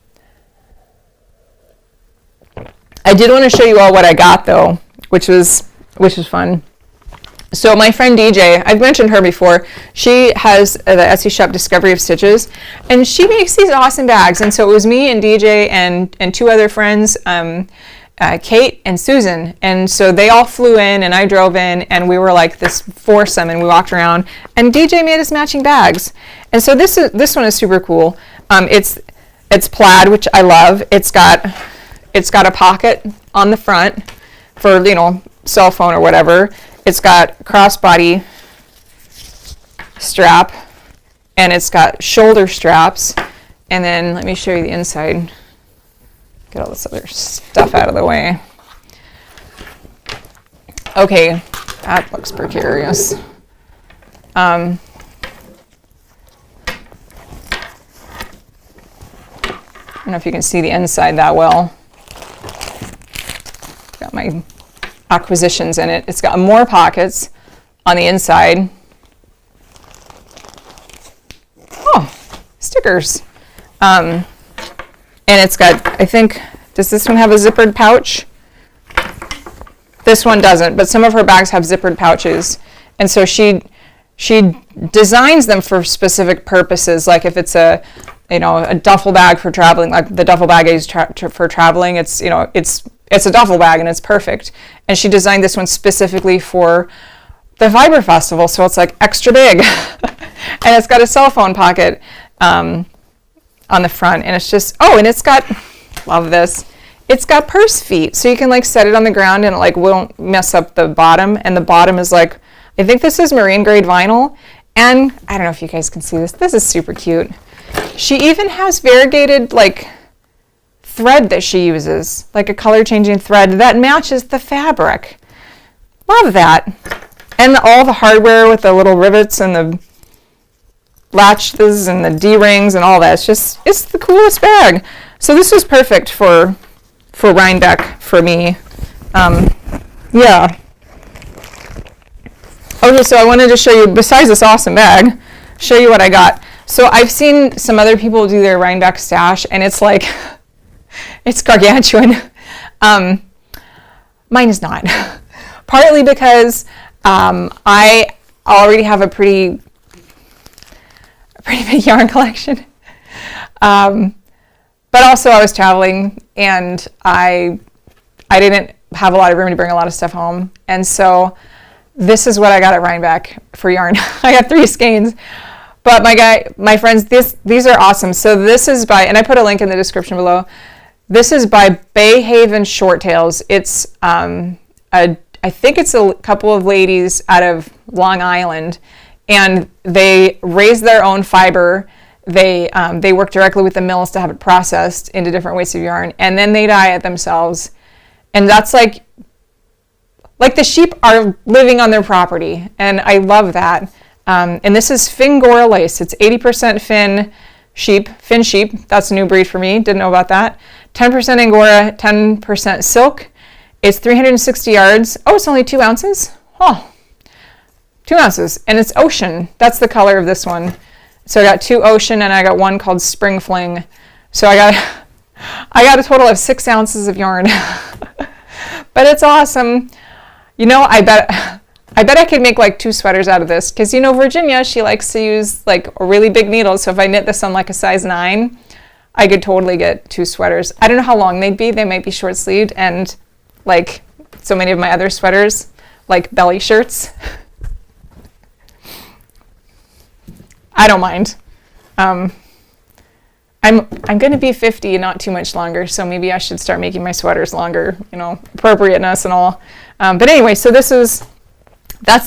I did want to show you all what I got though, which was fun. So my friend DJ, I've mentioned her before. She has the Etsy shop Discovery of Stitches, and she makes these awesome bags. And so it was me and DJ and two other friends, Kate and Susan. And so they all flew in, and I drove in, and we were like this foursome, and we walked around, and DJ made us matching bags. And so this one is super cool. It's plaid, which I love. It's got a pocket on the front for cell phone or whatever. It's got crossbody strap, and it's got shoulder straps. And then let me show you the inside. Get all this other stuff out of the way. Okay, that looks precarious. I don't know if you can see the inside that well. Got my acquisitions in it. It's got more pockets on the inside. Oh, stickers. And it's got, I think, does this one have a zippered pouch? This one doesn't, but some of her bags have zippered pouches. And so she designs them for specific purposes, like if it's a duffel bag for traveling, like the duffel bag I use for traveling, it's a duffel bag and it's perfect. And she designed this one specifically for the Fiber Festival, so it's like extra big. And it's got a cell phone pocket on the front, and it's just, and it's got, love this, it's got purse feet, so you can like set it on the ground and it like won't mess up the bottom. And the bottom is like, I think this is marine grade vinyl, and I don't know if you guys can see this. This is super cute. She even has variegated like thread that she uses, like a color changing thread that matches the fabric. Love that. And all the hardware with the little rivets and the latches and the D-rings and all that. It's the coolest bag. So this is perfect for Rhinebeck for me. Yeah. Okay, so I wanted to show you, besides this awesome bag, show you what I got. So I've seen some other people do their Rhinebeck stash, and it's like, it's gargantuan. Mine is not. Partly because I already have a pretty big yarn collection. But also I was traveling, and I didn't have a lot of room to bring a lot of stuff home. And so this is what I got at Rhinebeck for yarn. I got 3 skeins. But my friends, these are awesome. So this is by, and I put a link in the description below. This is by Bay Haven Short Tails. It's I think it's a couple of ladies out of Long Island, and they raise their own fiber. They work directly with the mills to have it processed into different weights of yarn, and then they dye it themselves. And that's like the sheep are living on their property, and I love that. And this is Fingora lace. It's 80% Finn sheep. That's a new breed for me. Didn't know about that. 10% Angora, 10% silk. It's 360 yards. Oh, it's only 2 ounces? Oh, 2 ounces. And it's Ocean. That's the color of this one. So I got 2 Ocean, and I got 1 called Spring Fling. So I got a total of 6 ounces of yarn. But it's awesome. You know, I bet I could make like 2 sweaters out of this, because you know Virginia, she likes to use like really big needles. So if I knit this on like a size 9, I could totally get 2 sweaters. I don't know how long they'd be. They might be short sleeved, and like so many of my other sweaters, like belly shirts. I don't mind. I'm going to be 50 not too much longer, so maybe I should start making my sweaters longer, you know, appropriateness and all. But anyway, so that's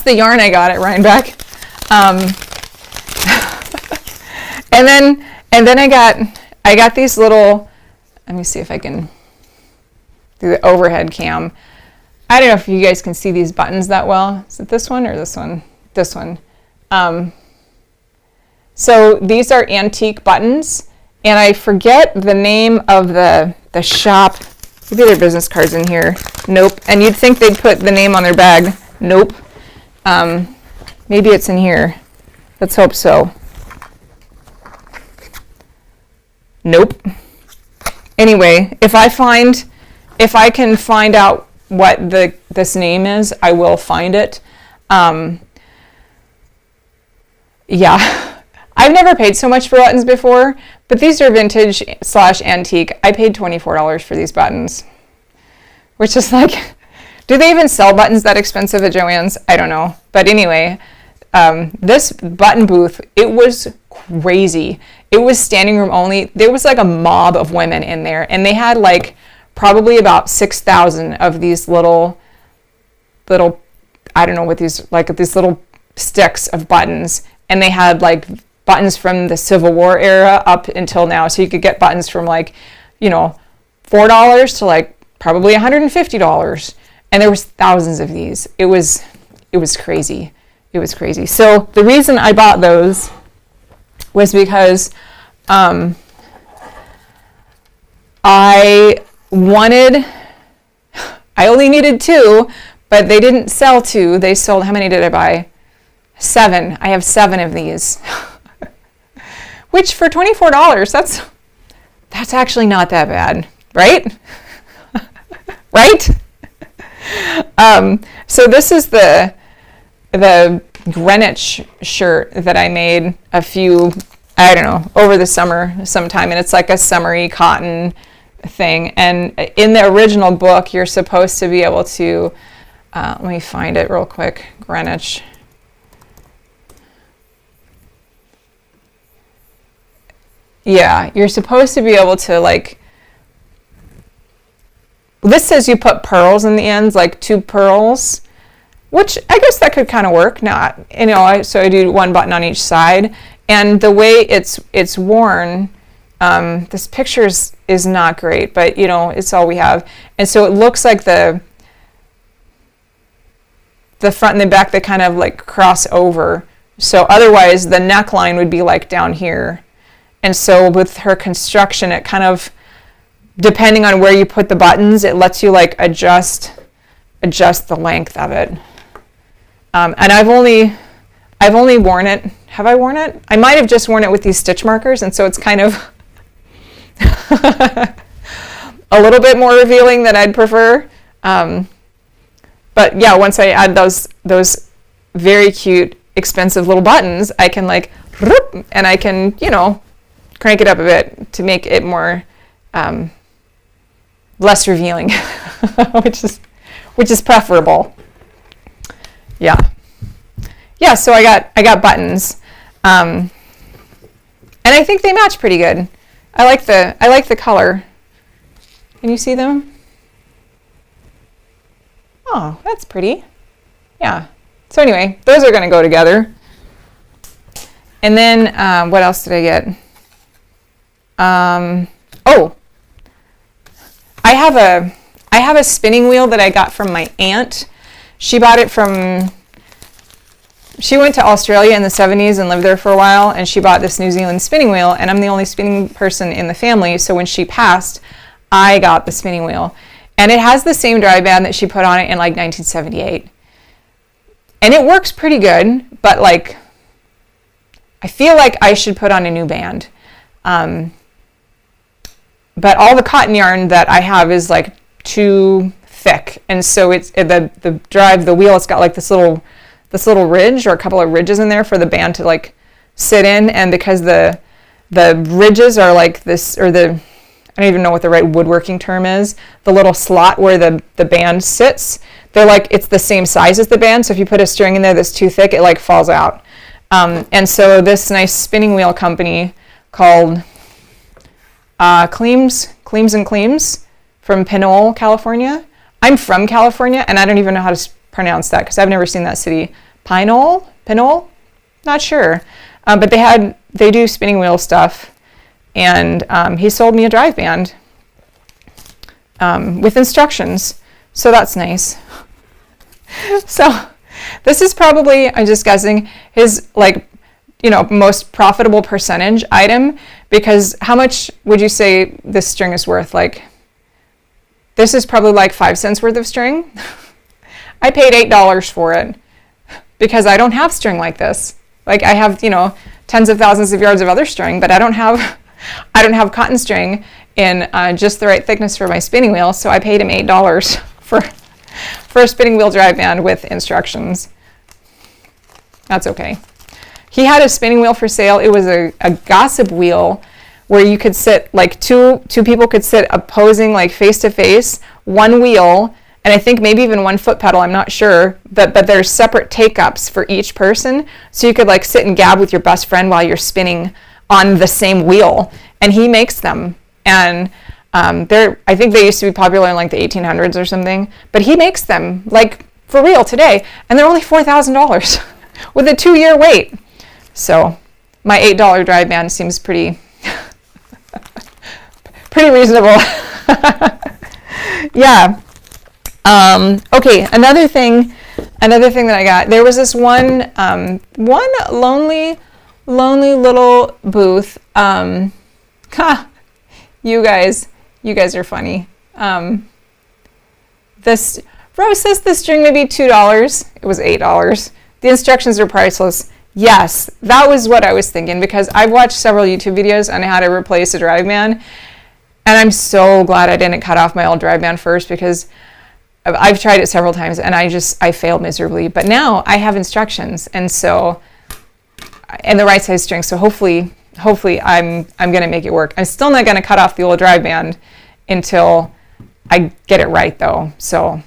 the yarn I got at Rhinebeck. And then I got these little, let me see if I can do the overhead cam. I don't know if you guys can see these buttons that well. Is it this one or this one? This one. So these are antique buttons, and I forget the name of the shop. Maybe there are business cards in here. Nope. And you'd think they'd put the name on their bag. Nope. Maybe it's in here. Let's hope so. Nope. Anyway, if I can find out what this name is, I will find it. Yeah. I've never paid so much for buttons before, but these are vintage / antique. I paid $24 for these buttons, which is like, do they even sell buttons that expensive at Joann's? I don't know. But anyway, this button booth, it was crazy. It was standing room only. There was like a mob of women in there, and they had like probably about 6,000 of these little, I don't know what these, like these little sticks of buttons. And they had like buttons from the Civil War era up until now. So you could get buttons from like, you know, $4 to like probably $150. And there was thousands of these. It was crazy. It was crazy. So the reason I bought those was because I only needed 2, but they didn't sell 2. They sold, how many did I buy? 7. I have 7 of these. Which for $24, that's actually not that bad, right? Right? So this is the Greenwich shirt that I made a few, I don't know, over the summer sometime, and it's like a summery cotton thing. And in the original book, you're supposed to be able to, let me find it real quick, Greenwich. Yeah, you're supposed to be able to like, this says you put pearls in the ends, like 2 pearls, which I guess that could kind of work. Not, you know, so I do 1 button on each side, and the way it's worn, this picture is not great, but you know, it's all we have. And so it looks like the front and the back, they kind of like cross over. So otherwise the neckline would be like down here. And so with her construction, it kind of, depending on where you put the buttons, it lets you like adjust the length of it. And I've only worn it have I worn it? I might have just worn it with these stitch markers, and so it's kind of a little bit more revealing than I'd prefer. But yeah, once I add those very cute, expensive little buttons, I can like, and I can, you know, crank it up a bit to make it more less revealing, which is preferable. Yeah. Yeah, so I got buttons, and I think they match pretty good. I like the color. Can you see them? Oh, that's pretty. Yeah. So anyway, those are going to go together. And then what else did I get? Oh, I have a spinning wheel that I got from my aunt. She bought it from. She went to Australia in the 70s and lived there for a while, and she bought this New Zealand spinning wheel, and I'm the only spinning person in the family, so when she passed, I got the spinning wheel. And it has the same dry band that she put on it in like 1978. And it works pretty good, but like, I feel like I should put on a new band. But all the cotton yarn that I have is like too thick, and so it's the wheel, it's got like this little ridge or a couple of ridges in there for the band to like sit in, and because the ridges are like this, or I don't even know what the right woodworking term is, the little slot where the band sits, they're like, it's the same size as the band, so if you put a string in there that's too thick, it like falls out. And so this nice spinning wheel company called Cleams and Cleams from Pinole, California. I'm from California, and I don't even know how to pronounce that because I've never seen that city. Pinole? Not sure. But they do spinning wheel stuff, and he sold me a drive band with instructions, so that's nice. So this is probably, I'm just guessing, his like, you know, most profitable percentage item, because how much would you say this string is worth? Like, this is probably like 5 cents worth of string. I paid $8 for it because I don't have string like this. Like, I have, you know, tens of thousands of yards of other string, but I don't have cotton string in just the right thickness for my spinning wheel. So I paid him $8 for a spinning wheel drive band with instructions. That's okay. He had a spinning wheel for sale. It was a gossip wheel where you could sit, like two people could sit opposing, like face to face, one wheel, and I think maybe even one foot pedal, I'm not sure, but there's separate take-ups for each person, so you could like sit and gab with your best friend while you're spinning on the same wheel, and he makes them, and I think they used to be popular in like the 1800s or something, but he makes them, like, for real today, and they're only $4,000 with a 2-year wait. So my $8 drive band seems pretty reasonable. Yeah. Okay, another thing that I got, there was this one lonely little booth. You guys are funny. This Rose says the string may be $2. It was $8. The instructions are priceless. Yes, that was what I was thinking, because I've watched several YouTube videos on how to replace a drive band, and I'm so glad I didn't cut off my old drive band first, because I've tried it several times and I failed miserably. But now I have instructions, and the right size string, so hopefully I'm going to make it work. I'm still not going to cut off the old drive band until I get it right, though. So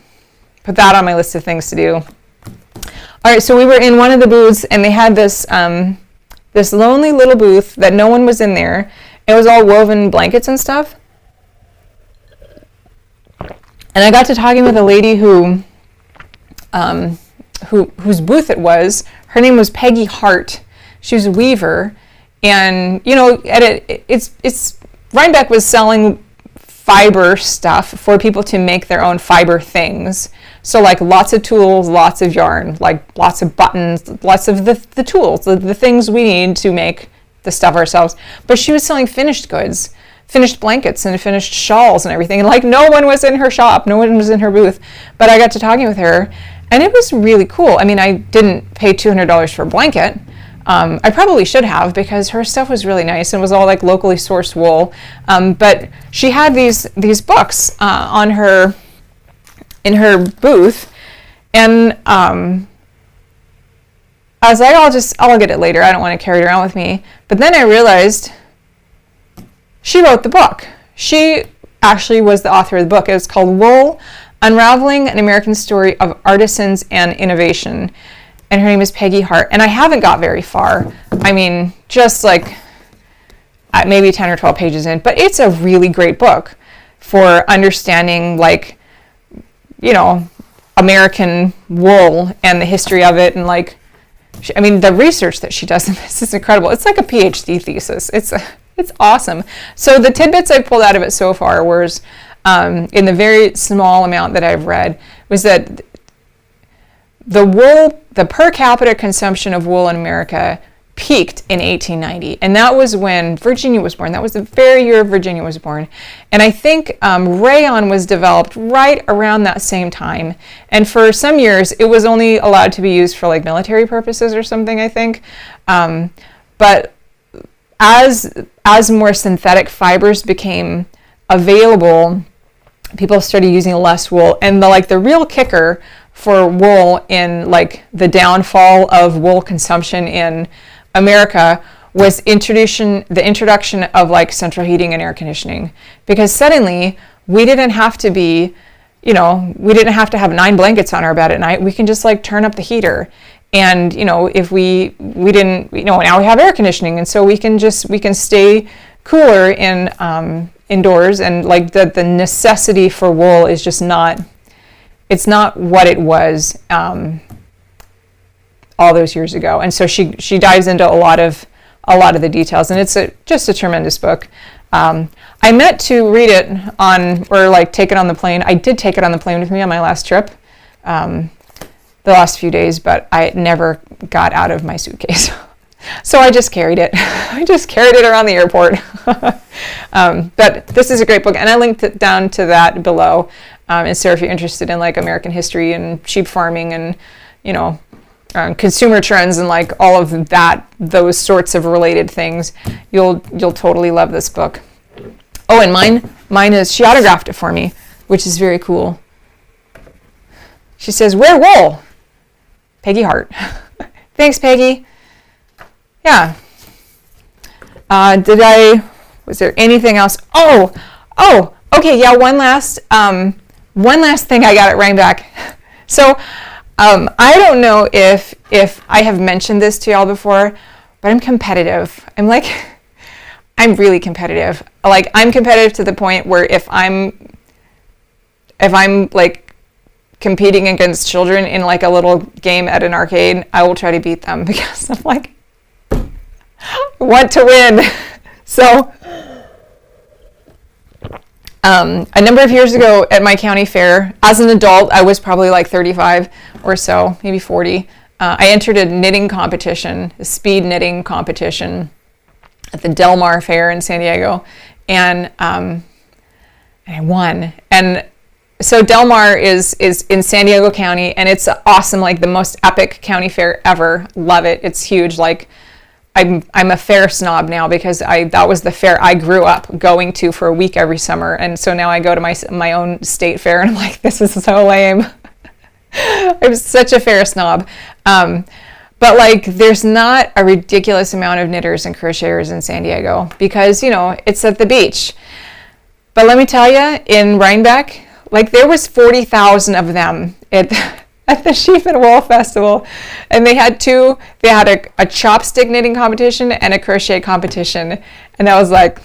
put that on my list of things to do. All right, so we were in one of the booths, and they had this this lonely little booth that no one was in there. It was all woven blankets and stuff. And I got to talking with a lady whose booth it was. Her name was Peggy Hart. She was a weaver, and you know, Rhinebeck was selling fiber stuff for people to make their own fiber things. So like lots of tools, lots of yarn, like lots of buttons, lots of the tools, the things we need to make the stuff ourselves. But she was selling finished goods, finished blankets and finished shawls and everything. And like no one was in her shop, no one was in her booth. But I got to talking with her, and it was really cool. I mean, I didn't pay $200 for a blanket, I probably should have, because her stuff was really nice and was all like locally sourced wool. But she had these books in her booth, and I was like, I'll get it later. I don't want to carry it around with me. But then I realized she wrote the book. She actually was the author of the book. It's called Wool: Unraveling an American Story of Artisans and Innovation. And her name is Peggy Hart. And I haven't got very far. I mean, just like maybe 10 or 12 pages in. But it's a really great book for understanding, like, you know, American wool and the history of it. And like, I mean, the research that she does in this is incredible. It's like a PhD thesis. It's awesome. So the tidbits I pulled out of it so far was, in the very small amount that I've read, was that the per capita consumption of wool in America peaked in 1890, and that was when Virginia was born. That was the very year Virginia was born. And I think rayon was developed right around that same time, and for some years it was only allowed to be used for like military purposes or something, I think. But as more synthetic fibers became available, people started using less wool. And the real kicker for wool in like the downfall of wool consumption in America was the introduction of like central heating and air conditioning, because suddenly we didn't have to have 9 blankets on our bed at night. We can just like turn up the heater. And if we didn't, now we have air conditioning, and so we can stay cooler indoors. And like the necessity for wool is just not, it's not what it was all those years ago. And so she dives into a lot of the details, and it's just a tremendous book. I meant to read it take it on the plane. I did take it on the plane with me on my last trip, the last few days, but I never got out of my suitcase. So I just carried it. I just carried it around the airport. But this is a great book, and I linked it down to that below. And so if you're interested in like American history and sheep farming and, consumer trends and like all of that, those sorts of related things, you'll totally love this book. Oh, and mine is, she autographed it for me, which is very cool. She says, "Wear wool, Peggy Hart." Thanks, Peggy. Yeah. Was there anything else? Oh, okay. Yeah. One last thing I got at Rhinebeck. So, I don't know if I have mentioned this to y'all before, but I'm competitive. I'm really competitive. Like, I'm competitive to the point where if I'm like competing against children in like a little game at an arcade, I will try to beat them, because I'm like, I want to win. So a number of years ago at my county fair, as an adult, I was probably like 35 or so, maybe 40. I entered a knitting competition, a speed knitting competition at the Del Mar Fair in San Diego, and I won. And so Del Mar is in San Diego County, and it's awesome, like the most epic county fair ever. Love it. It's huge. Like, I'm a fair snob now, because that was the fair I grew up going to for a week every summer, and so now I go to my own state fair, and I'm like, this is so lame. I'm such a fair snob. But like, there's not a ridiculous amount of knitters and crocheters in San Diego, because it's at the beach. But let me tell you, in Rhinebeck, like, there was 40,000 of them at the Sheep and Wool Festival, and they had a chopstick knitting competition and a crochet competition, and I was like,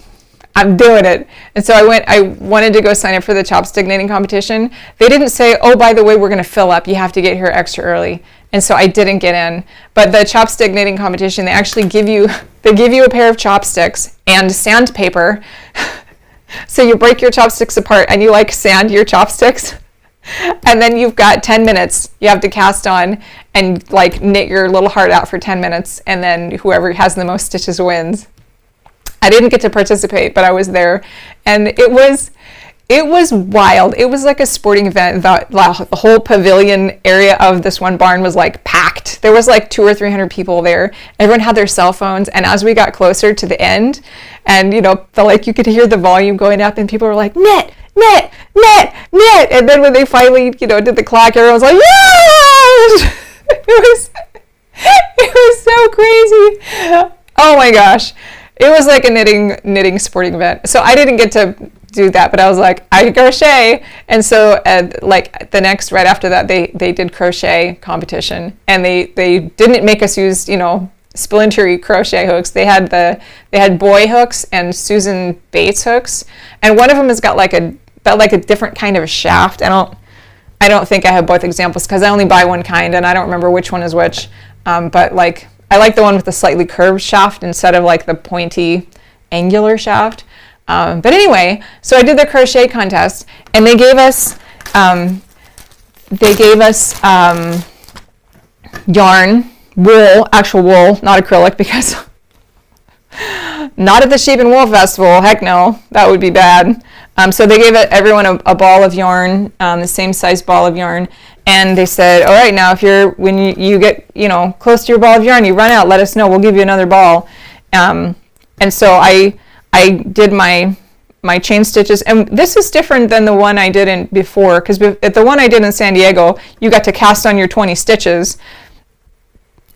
I'm doing it. And so I wanted to go sign up for the chopstick knitting competition. They didn't say, oh, by the way, we're going to fill up, you have to get here extra early. And so I didn't get in. But the chopstick knitting competition, they actually give you a pair of chopsticks and sandpaper. So you break your chopsticks apart and you like sand your chopsticks, and then you've got 10 minutes you have to cast on and like knit your little heart out for 10 minutes, and then whoever has the most stitches wins. I didn't get to participate, but I was there, and it was It was wild. It was like a sporting event. The whole pavilion area of this one barn was like packed. There was like 200 or 300 people there. Everyone had their cell phones. And as we got closer to the end, and you could hear the volume going up, and people were like, knit, knit, knit, knit. And then when they finally, did the clock, everyone was like, yeah! It was so crazy. Oh my gosh. It was like a knitting sporting event. So I didn't get to do that, but I was like, I crochet. And so the next, right after that, they did crochet competition, and they didn't make us use, splintery crochet hooks. They had boy hooks and Susan Bates hooks. And one of them has got like a different kind of a shaft. I don't think I have both examples because I only buy one kind and I don't remember which one is which. But like, I like the one with the slightly curved shaft instead of like the pointy angular shaft. But anyway, so I did the crochet contest, and they gave us yarn, wool, actual wool, not acrylic, because not at the Sheep and Wool Festival. Heck no, that would be bad. So they gave everyone a ball of yarn, the same size ball of yarn. And they said, all right, now when you get, close to your ball of yarn, you run out, let us know, we'll give you another ball. And so I did my chain stitches, and this is different than the one I did before, because at the one I did in San Diego, you got to cast on your 20 stitches,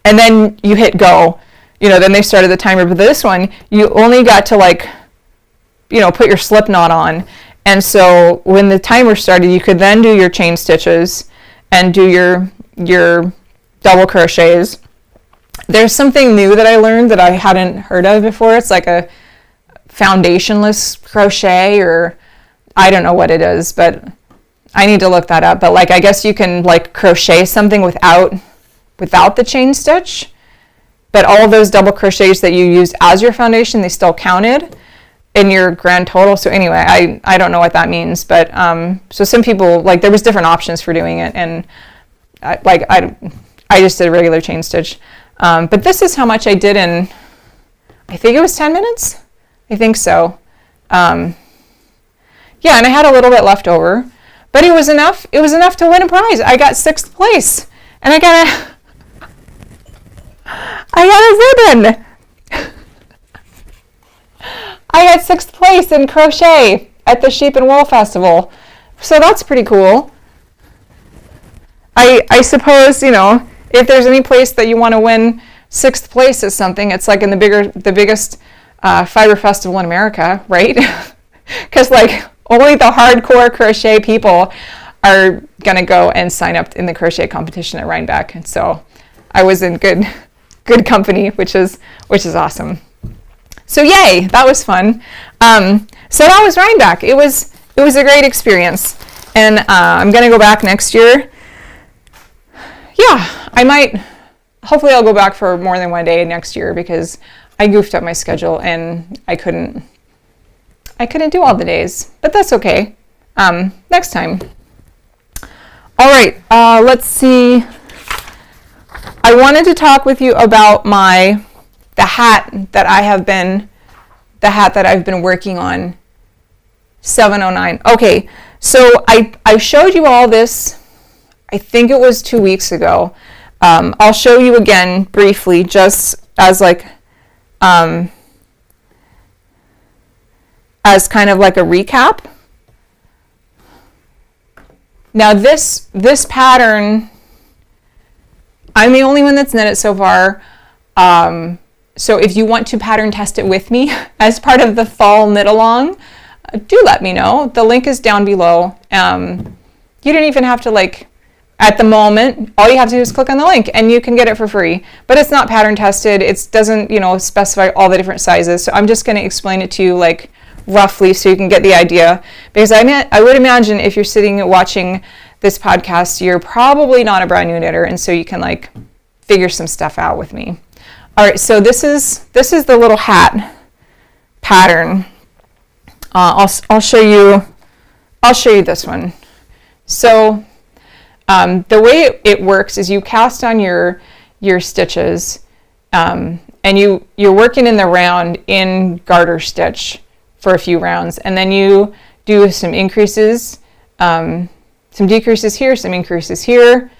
and then you hit go. Then they started the timer. But this one, you only got to put your slip knot on. And so when the timer started, you could then do your chain stitches and do your double crochets. There's something new that I learned that I hadn't heard of before. It's like a foundationless crochet, or I don't know what it is, but I need to look that up. But I guess you can crochet something without the chain stitch, but all of those double crochets that you used as your foundation, they still counted in your grand total. So anyway, I don't know what that means, but so some people, there was different options for doing it, and I just did a regular chain stitch. But this is how much I did in, I think it was 10 minutes. I think so. Yeah, and I had a little bit left over, but it was enough. It was enough to win a prize. I got 6th place, and I got a ribbon. I got 6th place in crochet at the Sheep and Wool Festival. So that's pretty cool. I suppose, if there's any place that you want to win 6th place at something, it's in the biggest fiber festival in America, right? Because only the hardcore crochet people are gonna go and sign up in the crochet competition at Rhinebeck. And so I was in good company, which is awesome. So yay, that was fun. So that was Rhinebeck. It was a great experience, and I'm gonna go back next year. Yeah, I might. Hopefully, I'll go back for more than one day next year, because I goofed up my schedule and I couldn't do all the days, but that's okay. Next time. All right, let's see. I wanted to talk with you about the hat that I've been working on, 709. Okay, so I showed you all this, I think it was 2 weeks ago. I'll show you again briefly, just as as kind of like a recap. Now this pattern, I'm the only one that's knit it so far. So if you want to pattern test it with me as part of the fall knit along, do let me know. The link is down below. You don't even have to at the moment, all you have to do is click on the link and you can get it for free. But it's not pattern tested. It doesn't, specify all the different sizes. So I'm just going to explain it to you roughly so you can get the idea. Because I would imagine if you're sitting watching this podcast, you're probably not a brand new knitter, and so you can figure some stuff out with me. All right, so this is the little hat pattern. I'll show you this one. So the way it works is you cast on your stitches, and you're working in the round in garter stitch for a few rounds, and then you do some increases, some decreases here, some increases here.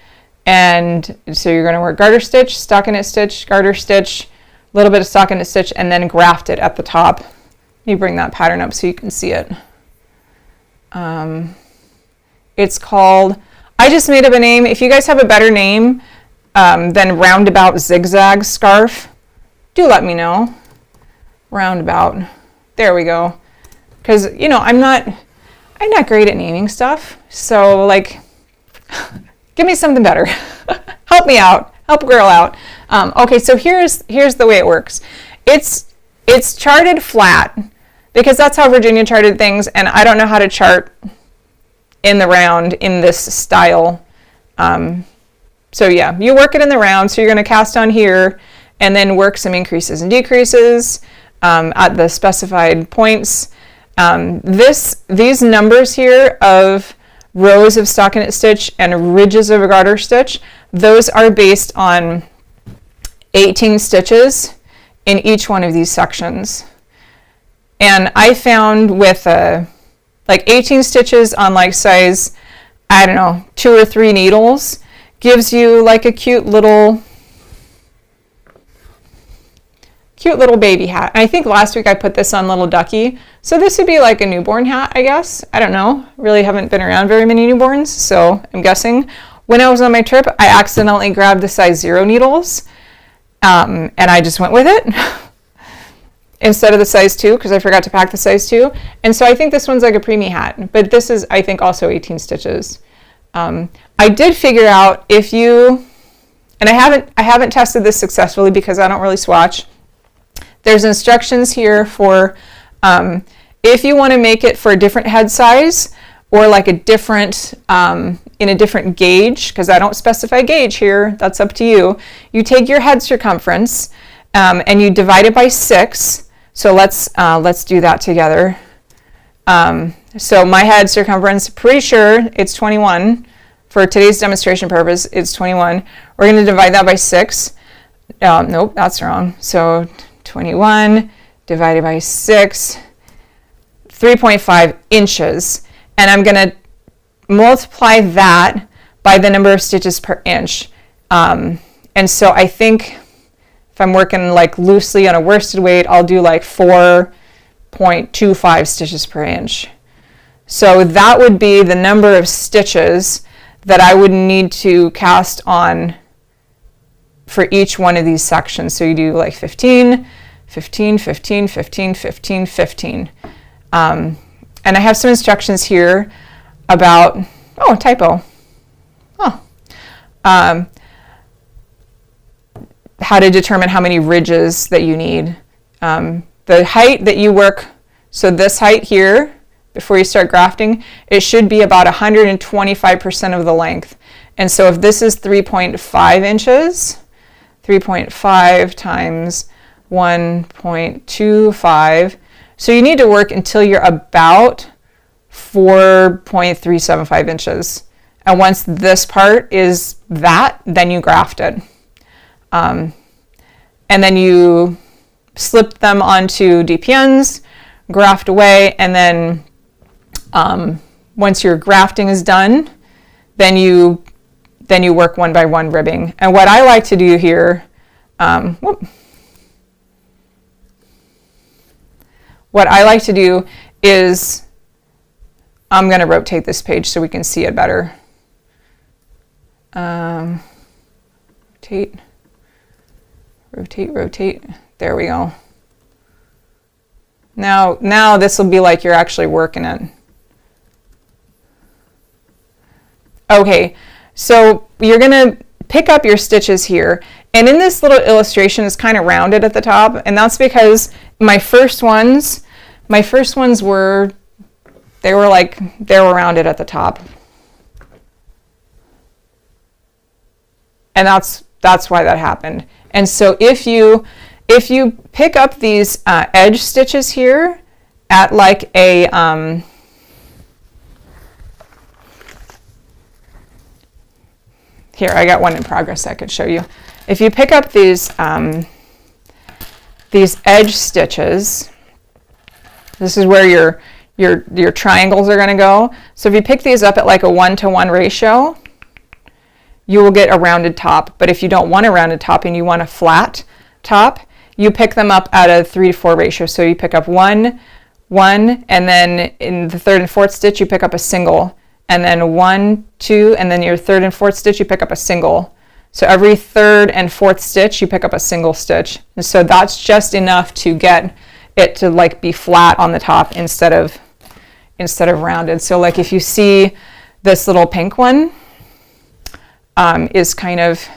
And so you're going to work garter stitch, stockinette stitch, garter stitch, a little bit of stockinette stitch, and then graft it at the top. Let me bring that pattern up so you can see it. It's called, I just made up a name. If you guys have a better name than roundabout zigzag scarf, do let me know. Roundabout. There we go. Because, you know, I'm not great at naming stuff. So, like, give me something better. Help me out. Help a girl out. Okay, so here's the way it works. It's charted flat because that's how Virginia charted things, and I don't know how to chart in the round in this style. So yeah, you work it in the round. So you're going to cast on here and then work some increases and decreases at the specified points. These numbers here of rows of stockinette stitch and ridges of a garter stitch, those are based on 18 stitches in each one of these sections. And I found with like 18 stitches on like size, I don't know, 2 or 3 needles gives you like a cute little baby hat. And I think last week I put this on little Ducky. So this would be like a newborn hat, I guess. I don't know. Really haven't been around very many newborns, so I'm guessing. When I was on my trip, I accidentally grabbed the size 0 needles, and I just went with it instead of the size 2 because I forgot to pack the size 2. And so I think this one's like a preemie hat, but this is, I think, also 18 stitches. I did figure out if you, and I haven't tested this successfully because I don't really swatch. There's instructions here for if you want to make it for a different head size or like a different, in a different gauge, because I don't specify gauge here, that's up to you. You take your head circumference and you divide it by 6. So let's do that together. So my head circumference, pretty sure it's 21. For today's demonstration purpose, it's 21. We're going to divide that by 6. Nope, that's wrong. So 21 divided by 6, 3.5 inches. And I'm going to multiply that by the number of stitches per inch. And so I think if I'm working like loosely on a worsted weight, I'll do like 4.25 stitches per inch. So that would be the number of stitches that I would need to cast on for each one of these sections. So you do like 15, 15, 15, 15, 15, 15. And I have some instructions here about, oh, typo. Oh. How to determine how many ridges that you need. The height that you work, so this height here, before you start grafting, it should be about 125% of the length. And so if this is 3.5 inches, 3.5 times 1.25, so you need to work until you're about 4.375 inches. And once this part is that, then you graft it. And then you slip them onto DPNs, graft away, and then once your grafting is done, then you work one by one ribbing. And what I like to do here, what I like to do is, I'm going to rotate this page so we can see it better. Rotate, rotate, rotate. There we go. Now this will be like you're actually working it. Okay, so you're going to pick up your stitches here. And in this little illustration, it's kind of rounded at the top. And that's because my first ones were, they were rounded at the top. And that's why that happened. And so if you pick up these edge stitches here at like a, here, I got one in progress I could show you. If you pick up these edge stitches, this is where you're your triangles are going to go. So if you pick these up at like a 1-to-1 ratio, you will get a rounded top. But if you don't want a rounded top and you want a flat top, you pick them up at a 3-to-4 ratio. So you pick up 1, 1, and then in the 3rd and 4th stitch you pick up a single, and then 1, 2, and then your 3rd and 4th stitch you pick up a single. So every 3rd and 4th stitch you pick up a single stitch. And so that's just enough to get it to like be flat on the top instead of rounded. So like if you see this little pink one is kind of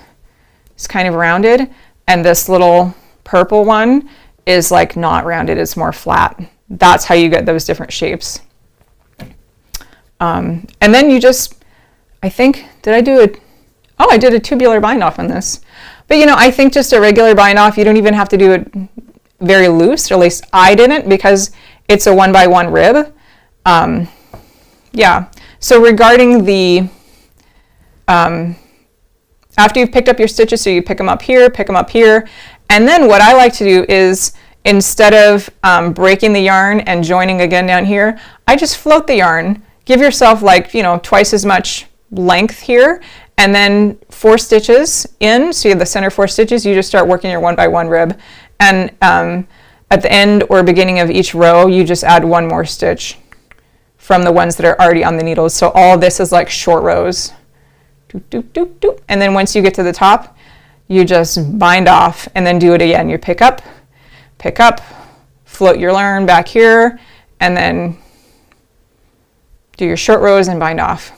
rounded, and this little purple one is like not rounded, it's more flat. That's how you get those different shapes. And then you just, I think, I did a tubular bind off on this. But you know, I think just a regular bind off, you don't even have to do it very loose, or at least I didn't, because it's a 1-by-1 rib. Yeah, so regarding the, after you've picked up your stitches, so you pick them up here, and then what I like to do is, instead of breaking the yarn and joining again down here, I just float the yarn. Give yourself like, you know, twice as much length here, and then 4 stitches in, so you have the center 4 stitches, you just start working your 1-by-1 rib, and at the end or beginning of each row you just add 1 more stitch from the ones that are already on the needles. So all this is like short rows. Doop, doop, doop, doop. And then once you get to the top, you just bind off and then do it again. You pick up, float your yarn back here, and then do your short rows and bind off.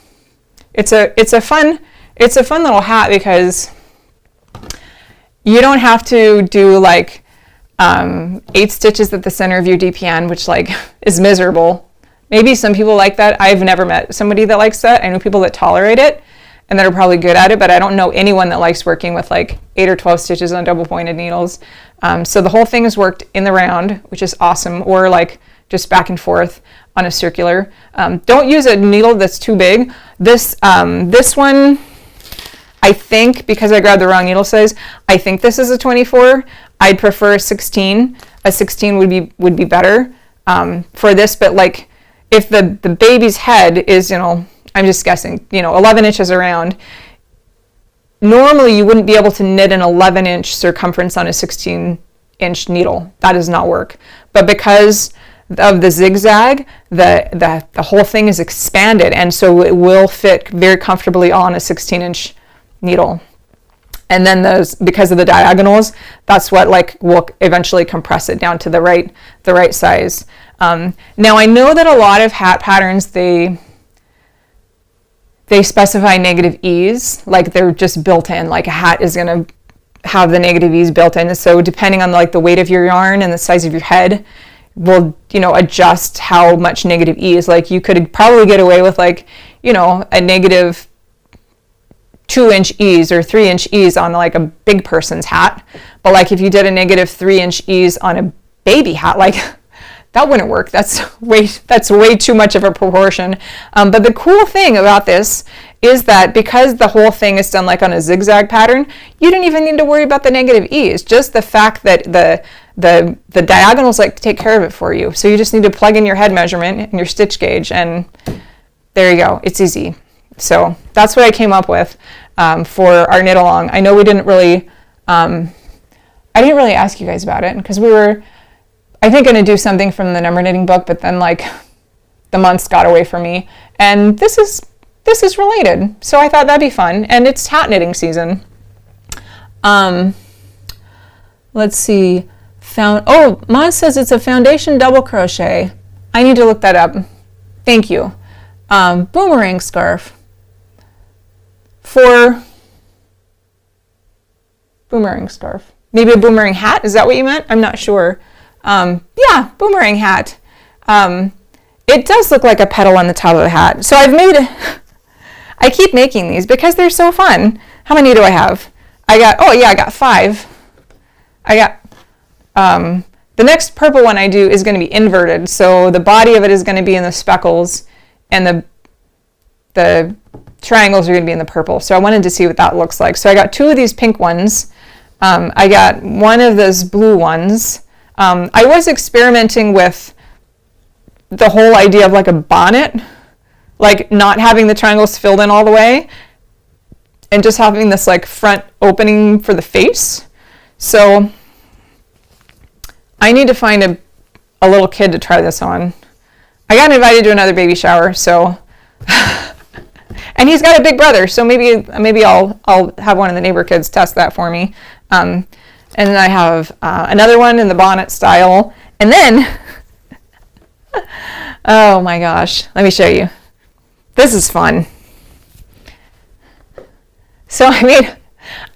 It's a fun little hat, because you don't have to do like 8 stitches at the center of your DPN, which like is miserable. Maybe some people like that. I've never met somebody that likes that. I know people that tolerate it and that are probably good at it, but I don't know anyone that likes working with like 8 or 12 stitches on double pointed needles. So the whole thing is worked in the round, which is awesome, or like just back and forth on a circular. Don't use a needle that's too big. This one, I think, because I grabbed the wrong needle size, I think this is a 24. I'd prefer a 16. A 16 would be better for this, but like if the baby's head is, you know, I'm just guessing, you know, 11 inches around, normally you wouldn't be able to knit an 11-inch circumference on a 16-inch needle. That does not work. But because of the zigzag, the whole thing is expanded, and so it will fit very comfortably on a 16-inch needle. And then those, because of the diagonals, that's what like will eventually compress it down to the right size. Now I know that a lot of hat patterns, they specify negative ease, like they're just built in, like a hat is going to have the negative ease built in. So depending on like the weight of your yarn and the size of your head will, you know, adjust how much negative ease. Like you could probably get away with like, you know, a negative 2-inch ease or 3-inch ease on like a big person's hat. But like if you did a negative 3-inch ease on a baby hat, like that wouldn't work. That's way too much of a proportion. But the cool thing about this is that because the whole thing is done like on a zigzag pattern, you don't even need to worry about the negative ease. Just the fact that the diagonals like take care of it for you. So you just need to plug in your head measurement and your stitch gauge, and there you go. It's easy. So that's what I came up with for our knit along. I know we didn't really, I didn't really ask you guys about it because we were, I think, going to do something from the number knitting book, but then like the months got away from me, and this is related. So I thought that'd be fun, and it's hat knitting season. Let's see. Maz says it's a foundation double crochet. I need to look that up. Thank you. Boomerang scarf. For boomerang scarf. Maybe a boomerang hat? Is that what you meant? I'm not sure. Yeah, boomerang hat. It does look like a petal on the top of the hat. So I keep making these because they're so fun. How many do I have? I got 5. I got, the next purple one I do is going to be inverted. So the body of it is going to be in the speckles, and the triangles are going to be in the purple. So I wanted to see what that looks like. So I got 2 of these pink ones. I got 1 of those blue ones. I was experimenting with the whole idea of like a bonnet, like not having the triangles filled in all the way and just having this like front opening for the face. So I need to find a little kid to try this on. I got invited to another baby shower, so and he's got a big brother, so maybe I'll have one of the neighbor kids test that for me. And then I have another one in the bonnet style, and then oh my gosh, let me show you. This is fun. So I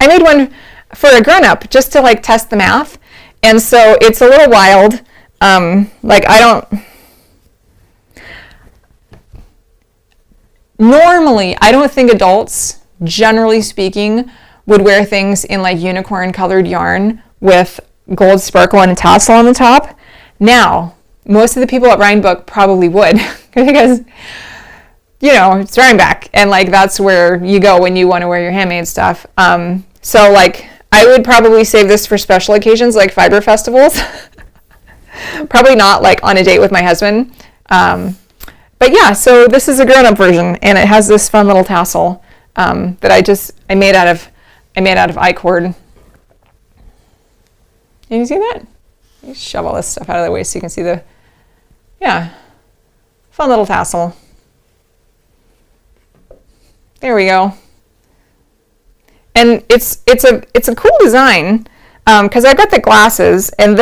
made one for a grown-up just to like test the math, and so it's a little wild. Like normally I don't think adults, generally speaking, would wear things in like unicorn colored yarn with gold sparkle and a tassel on the top. Now, most of the people at Rhinebeck probably would because, you know, it's Rhinebeck and like that's where you go when you want to wear your handmade stuff. So like I would probably save this for special occasions like fiber festivals. Probably not like on a date with my husband. But yeah, so this is a grown-up version and it has this fun little tassel that I made out of I-cord. Can you see that? Let me shove all this stuff out of the way so you can see fun little tassel. There we go. And it's a cool design because I've got the glasses and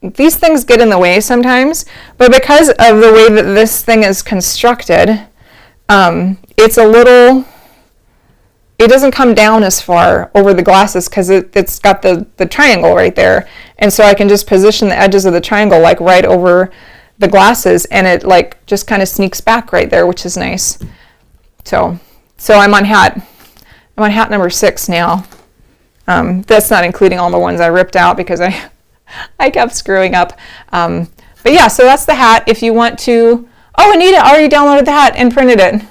these things get in the way sometimes, but because of the way that this thing is constructed, it doesn't come down as far over the glasses because it's got the triangle right there. And so I can just position the edges of the triangle like right over the glasses and it like just kind of sneaks back right there, which is nice. So I'm on hat number 6 now. That's not including all the ones I ripped out because I kept screwing up. But yeah, so that's the hat. If you want to, oh, Anita already downloaded the hat and printed it.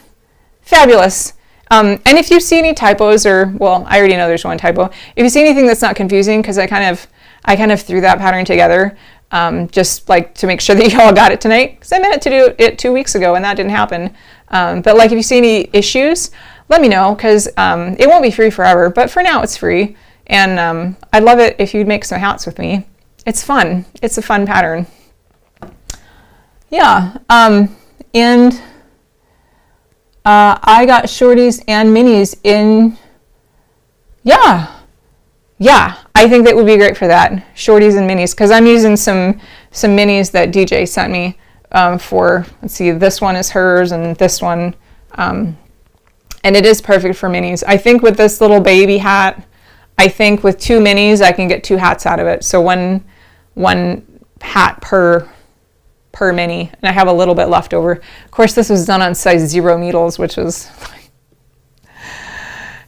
Fabulous. And if you see any typos well, I already know there's one typo. If you see anything that's not confusing, because I kind of threw that pattern together just like to make sure that you all got it tonight, because I meant to do it 2 weeks ago and that didn't happen. But like if you see any issues, let me know because it won't be free forever, but for now it's free. And I'd love it if you'd make some hats with me. It's fun. It's a fun pattern. Yeah. And I got shorties and minis in, yeah, I think that would be great for that, shorties and minis, because I'm using some minis that DJ sent me for, let's see, this one is hers and this one, and it is perfect for minis. I think with this little baby hat, I think with 2 minis, I can get 2 hats out of it. So one hat per mini, and I have a little bit left over. Of course, this was done on size 0 needles, which was,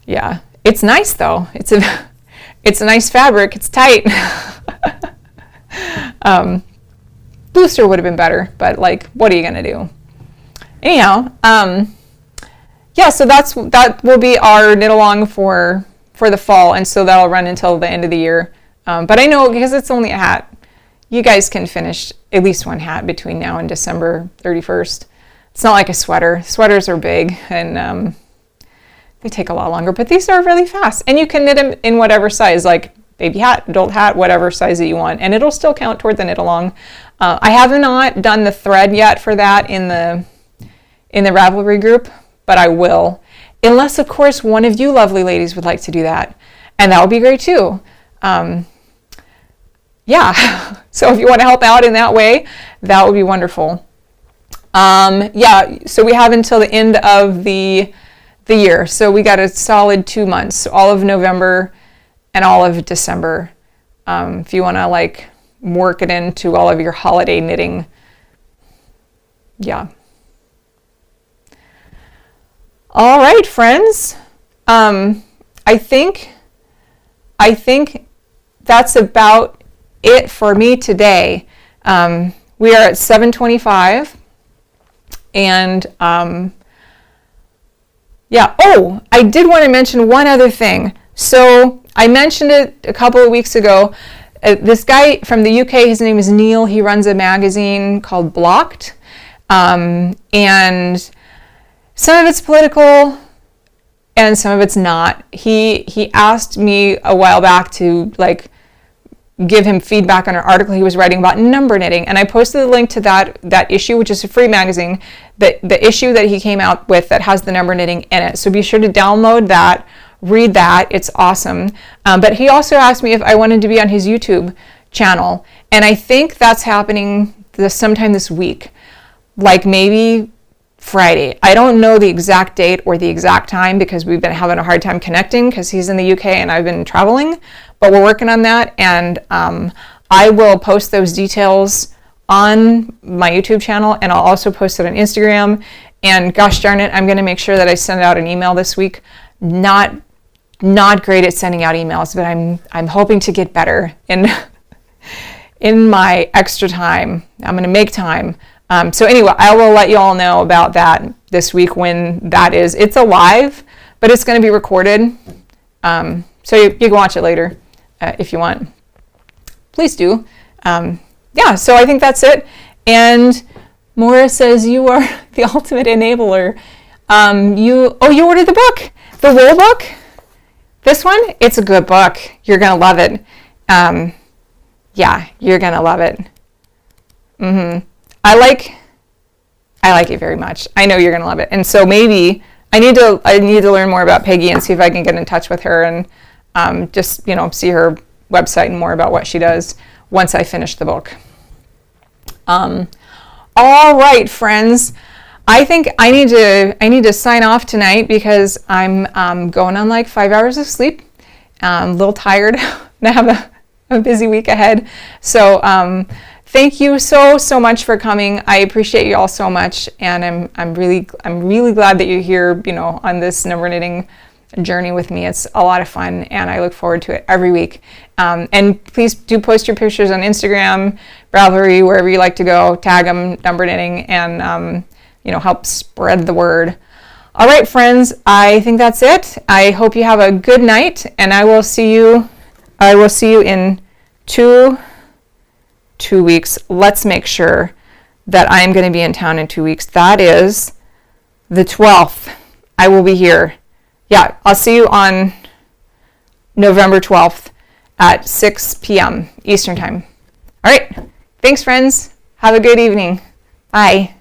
yeah. It's nice though. It's a nice fabric. It's tight. Booster would have been better, but like, what are you gonna do? Anyhow, yeah. So that will be our knit along for the fall, and so that'll run until the end of the year. But I know because it's only a hat, you guys can finish at least 1 hat between now and December 31st. It's not like a sweater. Sweaters are big and they take a lot longer, but these are really fast. And you can knit them in whatever size, like baby hat, adult hat, whatever size that you want, and it'll still count toward the knit along. I have not done the thread yet for that in the Ravelry group, but I will. Unless, of course, one of you lovely ladies would like to do that, and that would be great too. Yeah, so if you want to help out in that way, that would be wonderful. Yeah, so we have until the end of the year. So we got a solid 2 months, so all of November and all of December. If you want to like work it into all of your holiday knitting. Yeah. All right, friends. I think that's about it for me today. We are at 7:25, and yeah. Oh, I did want to mention one other thing. So I mentioned it a couple of weeks ago. This guy from the UK, his name is Neil. He runs a magazine called Blocked. And some of it's political and some of it's not. He asked me a while back to like give him feedback on an article he was writing about number knitting, and I posted the link to that issue, which is a free magazine, the issue that he came out with that has the number knitting in it. So be sure to download that, read that, it's awesome. But he also asked me if I wanted to be on his YouTube channel, and I think that's happening sometime this week, like maybe Friday. I don't know the exact date or the exact time because we've been having a hard time connecting because he's in the UK and I've been traveling, but we're working on that, and I will post those details on my YouTube channel, and I'll also post it on Instagram. And gosh darn it, I'm going to make sure that I send out an email this week. Not great at sending out emails, but I'm hoping to get better in my extra time. I'm going to make time. So anyway, I will let you all know about that this week when that is. It's alive, but it's going to be recorded. So you can watch it later if you want. Please do. Yeah, so I think that's it. And Maura says, you are the ultimate enabler. You ordered the book, the wool book. This one, it's a good book. You're going to love it. Yeah, you're going to love it. I like it very much. I know you're going to love it. And so maybe I need to learn more about Peggy and see if I can get in touch with her and just, see her website and more about what she does once I finish the book. All right, friends. I think I need to sign off tonight because I'm going on like 5 hours of sleep. I'm a little tired. I have a busy week ahead. So thank you so much for coming. I appreciate you all so much, and I'm really glad that you're here, on this number knitting journey with me. It's a lot of fun, and I look forward to it every week. And please do post your pictures on Instagram, Ravelry, wherever you like to go. Tag them, number knitting, and help spread the word. All right, friends, I think that's it. I hope you have a good night, and I will see you in two weeks. Let's make sure that I'm going to be in town in 2 weeks. That is the 12th. I will be here. Yeah, I'll see you on November 12th at 6 p.m. Eastern Time. All right. Thanks, friends. Have a good evening. Bye.